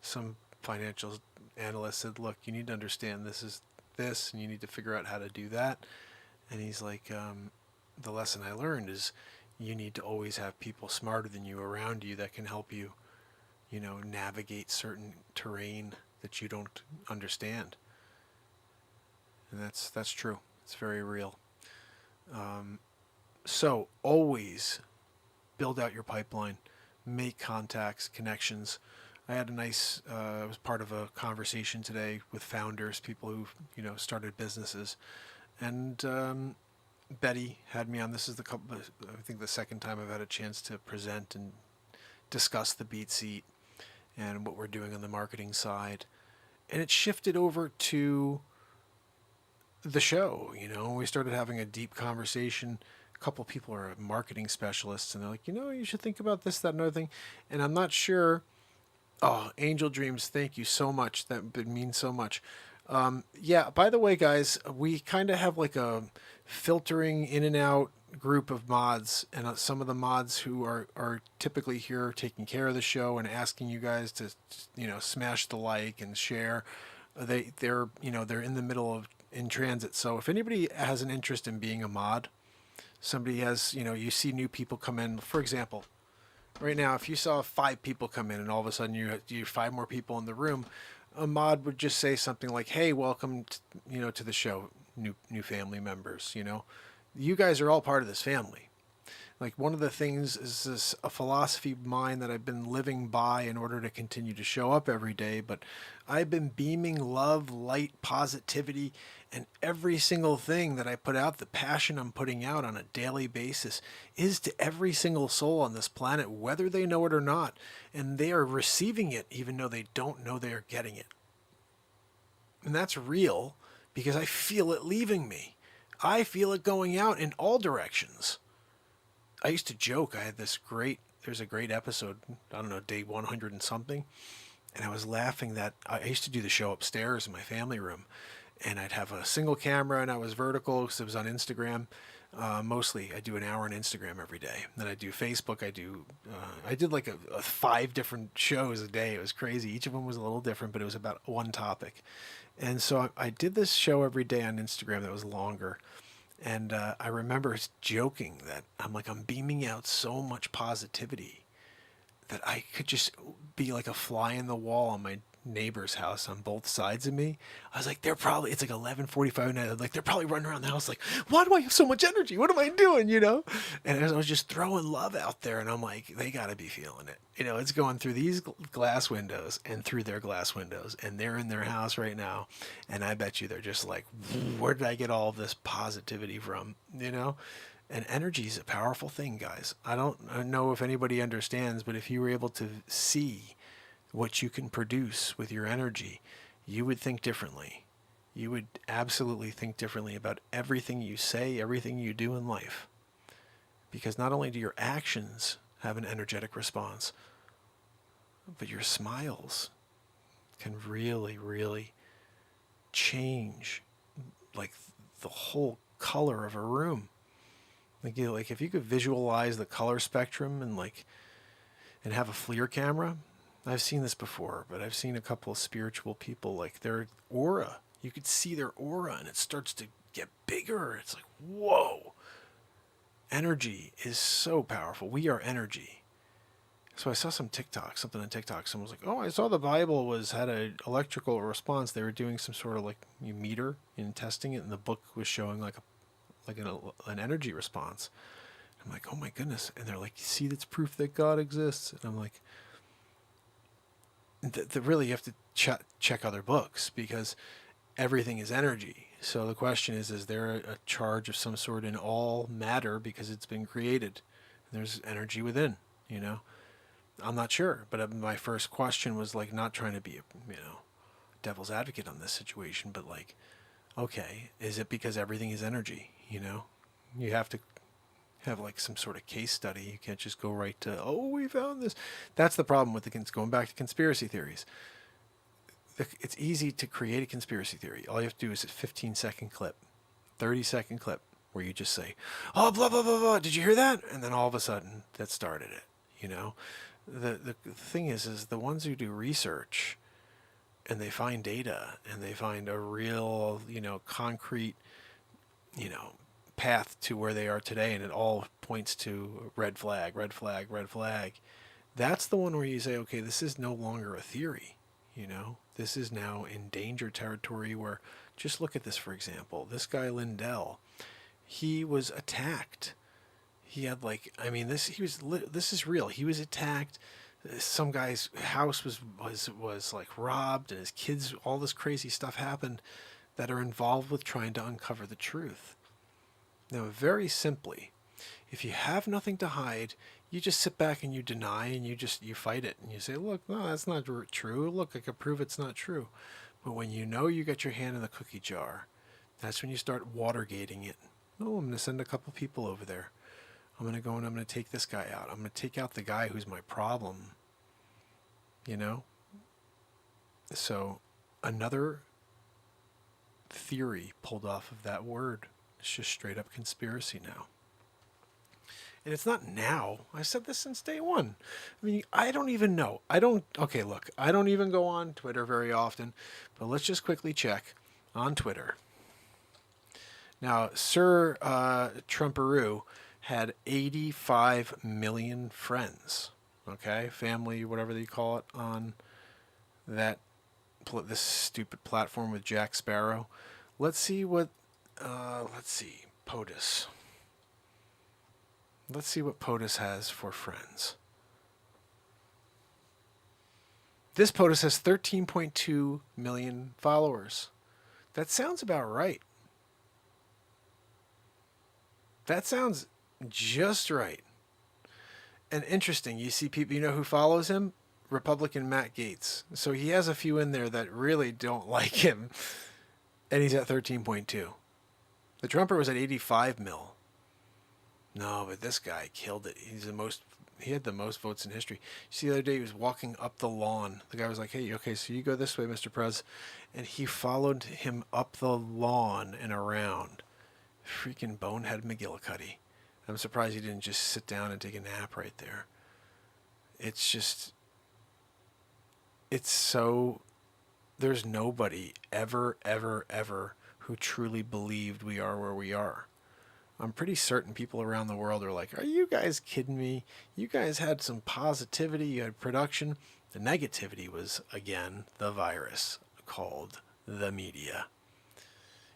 some financial analyst said, look, you need to understand this is this, and you need to figure out how to do that. And he's like, the lesson I learned is you need to always have people smarter than you around you that can help you, navigate certain terrain that you don't understand. And that's true. It's very real. So always build out your pipeline, make contacts, connections. I had I was part of a conversation today with founders, people who've, started businesses. And Betty had me on. This is I think the second time I've had a chance to present and discuss the Beat Seat and what we're doing on the marketing side. And it shifted over to the show. We started having a deep conversation. A couple people are marketing specialists, and they're like, you should think about this, that, and other thing. And I'm not sure. Oh, Angel Dreams, thank you so much. That means so much. Yeah, by the way, guys, we kind of have like a filtering in and out group of mods, and some of the mods who are typically here taking care of the show and asking you guys to, smash the like and share. They're in the middle of in transit. So if anybody has an interest in being a mod, somebody has, you see new people come in, for example. Right now, if you saw 5 people come in and all of a sudden you have 5 more people in the room, a mod would just say something like, "Hey, welcome, to the show, new family members. You guys are all part of this family." Like, one of the things is a philosophy of mine that I've been living by in order to continue to show up every day. But I've been beaming love, light, positivity, and every single thing that I put out, the passion I'm putting out on a daily basis, is to every single soul on this planet, whether they know it or not. And they are receiving it even though they don't know they're getting it. And that's real, because I feel it leaving me. I feel it going out in all directions. I used to joke, there's a great episode, I don't know, day 100 and something, and I was laughing that I used to do the show upstairs in my family room, and I'd have a single camera, and I was vertical because it was on Instagram. Mostly, I do an hour on Instagram every day. Then I do Facebook. I did like a 5 different shows a day. It was crazy. Each of them was a little different, but it was about one topic. And so I did this show every day on Instagram that was longer. And I remember joking that I'm beaming out so much positivity that I could just be like a fly in the wall on neighbor's house on both sides of me. I was like, it's like 11:45 night. Like, they're probably running around the house like, why do I have so much energy? What am I doing? You know? And I was just throwing love out there, and I'm like, they got to be feeling it. You know, it's going through these glass windows and through their glass windows, and they're in their house right now. And I bet you they're just like, where did I get all this positivity from? You know? And energy is a powerful thing, guys. I don't know if anybody understands, but if you were able to see what you can produce with your energy, you would think differently. You would absolutely think differently about everything you say, everything you do in life. Because not only do your actions have an energetic response, but your smiles can really, really change like the whole color of a room. Like if you could visualize the color spectrum and have a FLIR camera. I've seen this before, but I've seen a couple of spiritual people, like their aura. You could see their aura and it starts to get bigger. It's like, whoa. Energy is so powerful. We are energy. So I saw something on TikTok. Someone was like, oh, I saw the Bible had an electrical response. They were doing some sort of meter and testing it, and the book was showing an energy response. I'm like, oh my goodness. And they're like, you see, that's proof that God exists. And I'm like, really, you have to check other books, because everything is energy. So the question is there a charge of some sort in all matter because it's been created? And there's energy within, you know? I'm not sure, but my first question was not trying to be a, devil's advocate on this situation, but okay, is it because everything is energy? You know, you have to have some sort of case study. You can't just go right to, oh, we found this. That's the problem with going back to conspiracy theories. It's easy to create a conspiracy theory. All you have to do is a 15-second clip, 30-second clip, where you just say, oh, blah, blah, blah, blah. Did you hear that? And then all of a sudden that started it, you know? The thing is the ones who do research and they find data and they find a real, concrete, path to where they are today, and it all points to red flag, red flag, red flag. That's the one where you say, okay, this is no longer a theory. This is now in danger territory, where, just look at this, for example, this guy Lindell, he was attacked. He had this is real. He was attacked. Some guy's house was robbed, and his kids, all this crazy stuff happened that are involved with trying to uncover the truth. Now, very simply, if you have nothing to hide, you just sit back and you deny, and you fight it, and you say, look, no, that's not true. Look, I can prove it's not true. But when you got your hand in the cookie jar, that's when you start watergating it. Oh, I'm going to send a couple people over there. I'm going to go and I'm going to take this guy out. I'm going to take out the guy who's my problem. So another theory pulled off of that word. It's just straight up conspiracy now. And it's not now. I said this since day one. I mean, I don't even know. I don't even go on Twitter very often, but let's just quickly check on Twitter. Now, Sir Trumperoo had 85 million friends. Okay, family, whatever they call it, on this stupid platform with Jack Sparrow. Let's see POTUS. Let's see what POTUS has for friends. This POTUS has 13.2 million followers. That sounds about right. That sounds just right. And interesting, you see people, who follows him? Republican Matt Gaetz. So he has a few in there that really don't like him. And he's at 13.2. The Trumper was at 85 mil. No, but this guy killed it. He had the most votes in history. You see, the other day he was walking up the lawn. The guy was like, hey, okay, so you go this way, Mr. Prez. And he followed him up the lawn and around. Freaking bonehead McGillicuddy. I'm surprised he didn't just sit down and take a nap right there. There's nobody ever, ever, ever who truly believed we are where we are. I'm pretty certain people around the world are like, are you guys kidding me? You guys had some positivity, you had production. The negativity was, again, the virus called the media.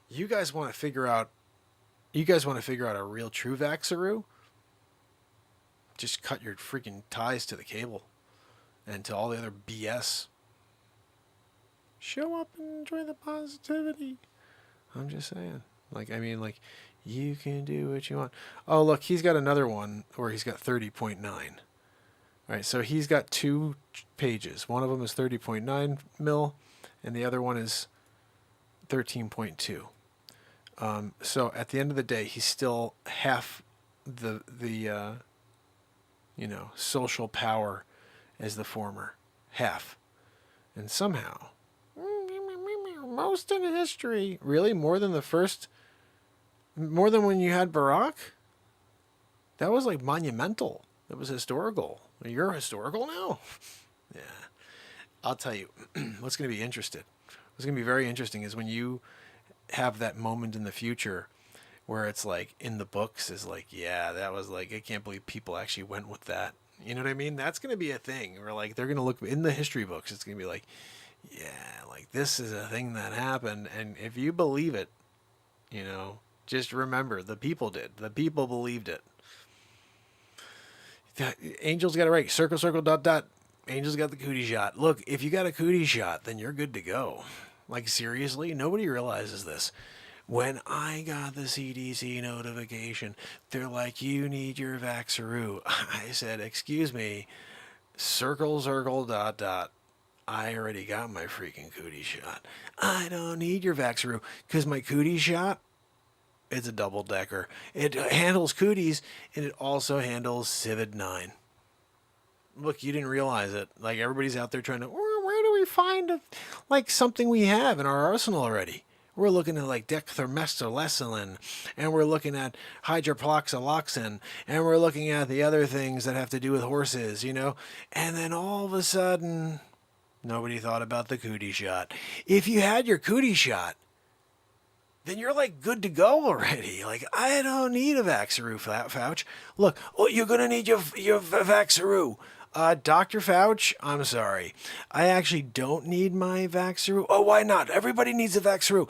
You guys want to figure out a real true vaxxaroo? Just cut your freaking ties to the cable and to all the other BS. Show up and enjoy the positivity. I'm just saying. You can do what you want. Oh, look, he's got another one where he's got 30.9. All right, so he's got 2 pages. One of them is 30.9 mil, and the other one is 13.2. So at the end of the day, he's still half the social power as the former. Half. And somehow, most in history, really, more than when you had Barack? That was like monumental. That was historical. You're historical now? Yeah. I'll tell you, what's going to be interesting. What's going to be very interesting is when you have that moment in the future where it's like in the books is like, yeah, that was like, I can't believe people actually went with that. You know what I mean? That's going to be a thing where like they're going to look in the history books. It's going to be like, yeah, like this is a thing that happened. And if you believe it, just remember the people did. The people believed it. Angel's got it right. Circle, circle, dot, dot. Angel's got the cootie shot. Look, if you got a cootie shot, then you're good to go. Like, seriously? Nobody realizes this. When I got the CDC notification, they're like, you need your vaxxaroo. I said, excuse me, circle, circle, dot, dot. I already got my freaking cootie shot. I don't need your vaxxaroo because my cootie shot, it's a double decker. It handles cooties and it also handles Civid-9. Look, you didn't realize it. Like everybody's out there trying to, where do we find something we have in our arsenal already? We're looking at like dextromethorphan, and we're looking at hydroxyloxin, and we're looking at the other things that have to do with horses, And then all of a sudden, nobody thought about the cootie shot. If you had your cootie shot, then you're like good to go already. Like, I don't need a vaxxaroo, Fauci. Look, you're going to need your vaxxaroo. Dr. Fauci, I'm sorry. I actually don't need my vaxxaroo. Oh, why not? Everybody needs a vaxxaroo.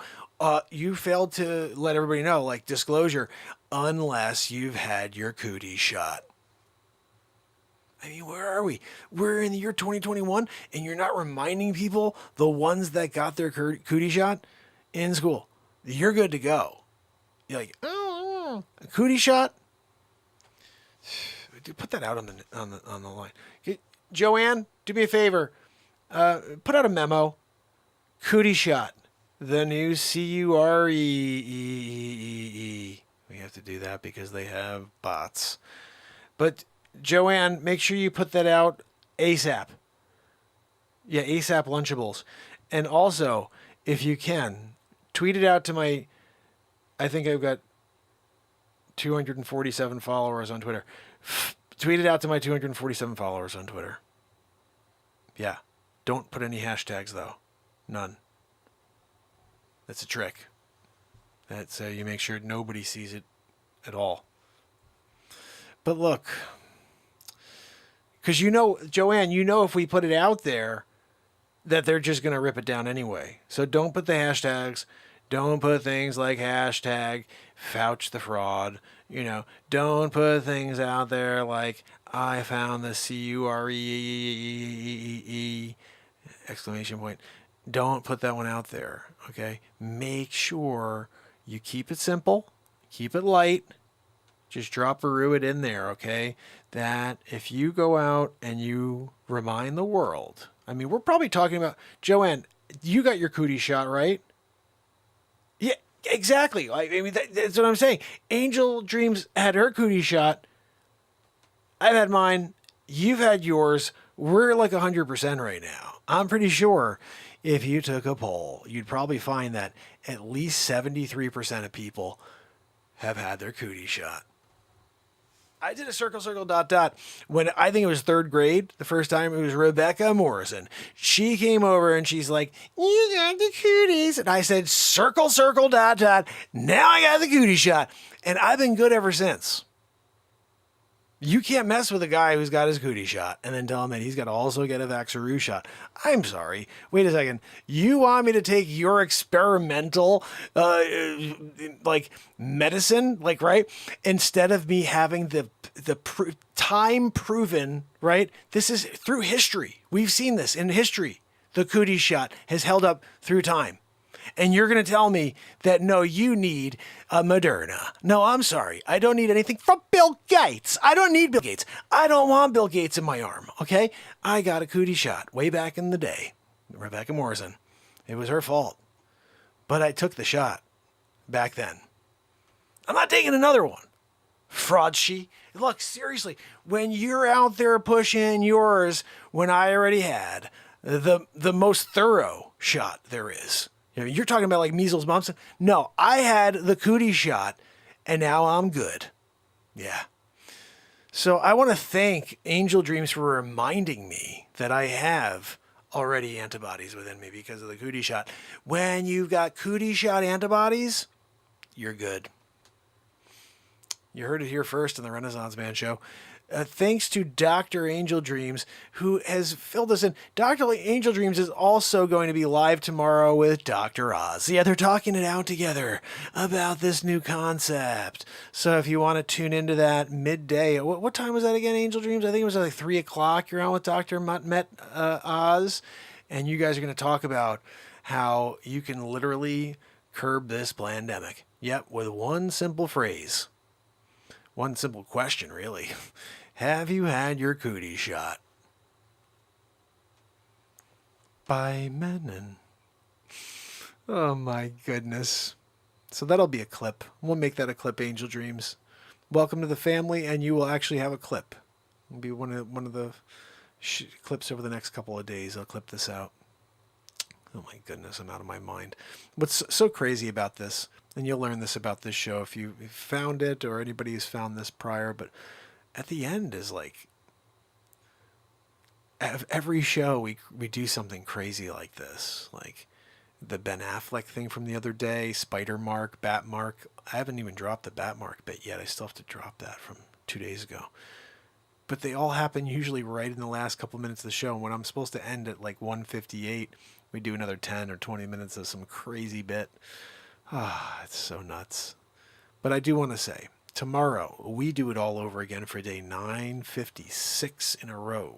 You failed to let everybody know, like disclosure, unless you've had your cootie shot. I mean, where are we? We're in the year 2021, and you're not reminding people, the ones that got their cootie shot in school. You're good to go. You're like, a cootie shot? Put that out on the line. Joanne, do me a favor. Put out a memo. Cootie shot. The new CUREEE. We have to do that because they have bots. But Joanne, make sure you put that out ASAP. Yeah, ASAP Lunchables. And also, if you can, tweet it out to my, I think I've got 247 followers on Twitter. Tweet it out to my 247 followers on Twitter. Yeah. Don't put any hashtags, though. None. That's a trick. That's you make sure nobody sees it at all. But look, because Joanne, if we put it out there, that they're just going to rip it down anyway. So don't put the hashtags. Don't put things like hashtag Fauci the fraud. Don't put things out there like I found the CUREEE exclamation point. Don't put that one out there. Okay. Make sure you keep it simple, keep it light. Just drop it in there. Okay. That if you go out and you remind the world, I mean, we're probably talking about, Joanne, you got your cootie shot, right? Yeah, exactly. I mean, that's what I'm saying. Angel Dreams had her cootie shot. I've had mine. You've had yours. We're like 100% right now. I'm pretty sure if you took a poll, you'd probably find that at least 73% of people have had their cootie shot. I did a circle, circle, dot, dot. When I think it was third grade, the first time, it was Rebecca Morrison. She came over and she's like, you got the cooties. And I said, circle, circle, dot, dot. Now I got the cootie shot. And I've been good ever since. You can't mess with a guy who's got his cootie shot and then tell him that he's got to also get a Vaxxaroo shot. I'm sorry. Wait a second. You want me to take your experimental, medicine, right? Instead of me having the time proven, right? This is through history. We've seen this in history. The cootie shot has held up through time. And you're going to tell me that, no, you need a Moderna. No, I'm sorry. I don't need anything from Bill Gates. I don't need Bill Gates. I don't want Bill Gates in my arm, okay? I got a cootie shot way back in the day. Rebecca Morrison. It was her fault. But I took the shot back then. I'm not taking another one. Fraud she. Look, seriously, when you're out there pushing yours when I already had the most thorough shot there is. You're talking about like measles, mumps. No, I had the cootie shot, and now I'm good. Yeah. So I want to thank Angel Dreams for reminding me that I have already antibodies within me because of the cootie shot. When you've got cootie shot antibodies, you're good. You heard it here first in the Renaissance Man Show. Thanks to Dr. Angel Dreams, who has filled us in. Dr. Angel Dreams is also going to be live tomorrow with Dr. Oz. Yeah, they're talking it out together about this new concept. So if you want to tune into that midday, what time was that again, Angel Dreams? I think it was like 3 o'clock. You're on with Dr. Oz, and you guys are going to talk about how you can literally curb this pandemic. Yep, with one simple phrase. One simple question, really. Have you had your cootie shot? By Menon. Oh my goodness. So that'll be a clip. We'll make that a clip, Angel Dreams. Welcome to the family, and you will actually have a clip. It'll be one of the clips over the next couple of days. I'll clip this out. Oh my goodness, I'm out of my mind. What's so crazy about this, and you'll learn this about this show if you found it or anybody who's found this prior, but at the end is like, every show we do something crazy like this. Like the Ben Affleck thing from the other day, Spider Mark, Bat Mark. I haven't even dropped the Bat Mark bit yet. I still have to drop that from 2 days ago. But they all happen usually right in the last couple minutes of the show. And when I'm supposed to end at like 1:58, we do another 10 or 20 minutes of some crazy bit. It's so nuts. But I do want to say, tomorrow, we do it all over again for day 956 in a row.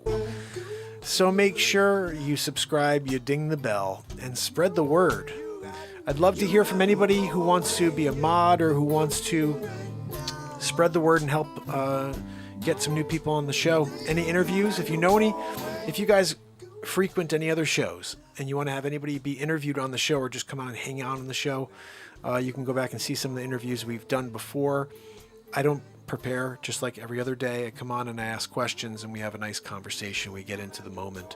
So make sure you subscribe, you ding the bell, and spread the word. I'd love to hear from anybody who wants to be a mod or who wants to spread the word and help get some new people on the show. Any interviews? If you know any, if you guys frequent any other shows and you want to have anybody be interviewed on the show or just come on and hang out on the show, you can go back and see some of the interviews we've done before. I don't prepare, just like every other day. I come on and I ask questions and we have a nice conversation. We get into the moment.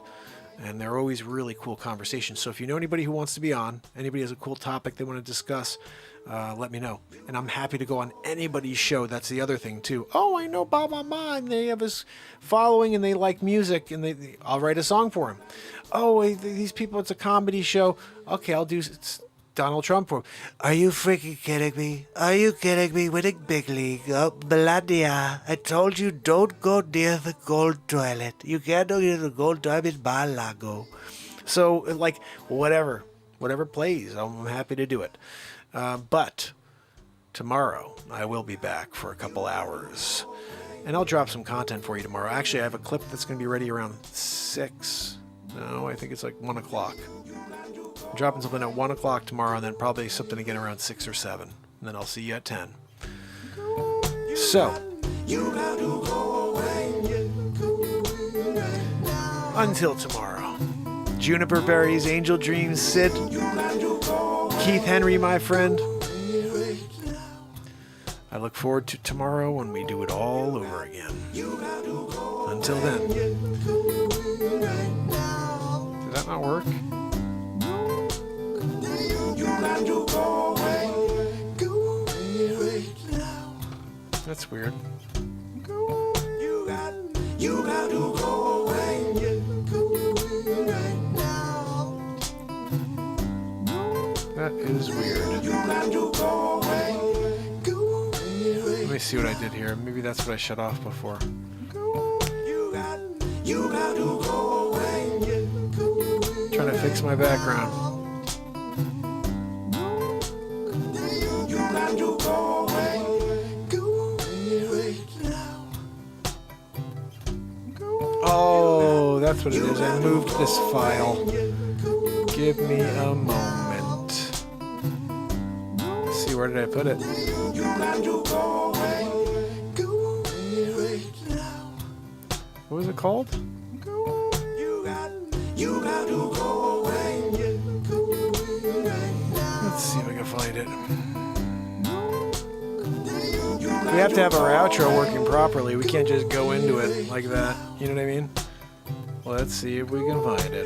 And they're always really cool conversations. So if you know anybody who wants to be on, anybody has a cool topic they want to discuss, let me know. And I'm happy to go on anybody's show. That's the other thing too. Oh, I know Bob Mama, and they have his following and they like music, and I'll write a song for him. Oh, these people, it's a comedy show. Okay, I'll do Donald Trump for him. Are you freaking kidding me? Are you kidding me? Winning big league. Oh, Melania, I told you don't go near the gold toilet. You can't go near the gold toilet in Mar-a-Lago. So, like, whatever plays, I'm happy to do it. But tomorrow, I will be back for a couple hours. And I'll drop some content for you tomorrow. Actually, I have a clip that's going to be ready around 6. No, I think it's like 1 o'clock. I'm dropping something at 1 o'clock tomorrow, and then probably something again around 6 or 7. And then I'll see you at 10. So, until tomorrow, Juniper Berries, Angel Dreams, Sid, Keith Henry, my friend. I look forward to tomorrow when we do it all over again. Until then. Did that not work? That's weird. You got to go away. That is weird. Let me see. see what I did here. Maybe that's what I shut off before. Trying to fix my background. Oh, that's what it is. I moved this file. Give me a moment. Let's see, where did I put it? What was it called? Let's see if I can find it. We have to have our outro working properly. We can't just go into it like that. You know what I mean? Let's see if we can find it.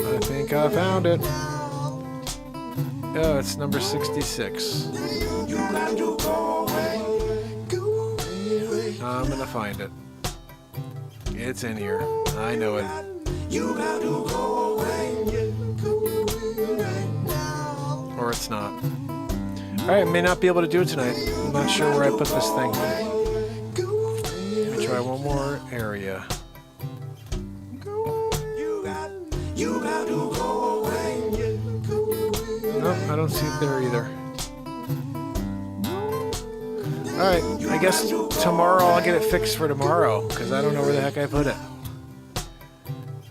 I think I found it. Oh, it's number 66. I'm gonna find it. It's in here. I know it. Or it's not. Alright, may not be able to do it tonight. I'm not sure where I put this thing. Let me try one more area. Nope, I don't see it there either. Alright, I guess tomorrow I'll get it fixed for tomorrow, because I don't know where the heck I put it.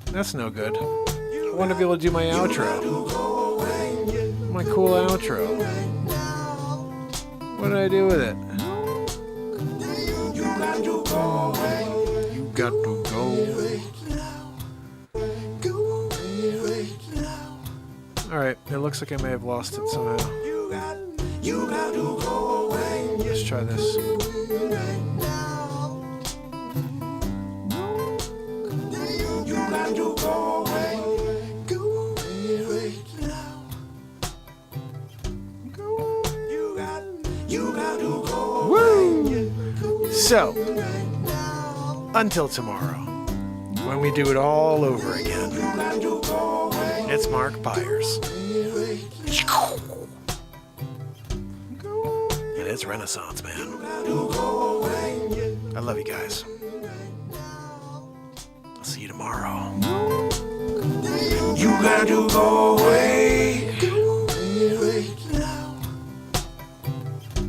That's no good. I want to be able to do my outro. My cool outro. What did I do with it? Oh, you got to go. Alright, it looks like I may have lost it somehow. Let's try this. Woo! So, until tomorrow, when we do it all over again, it's Mark Pires. And it's Renaissance, man. I love you guys. I'll see you tomorrow.
You got to go away.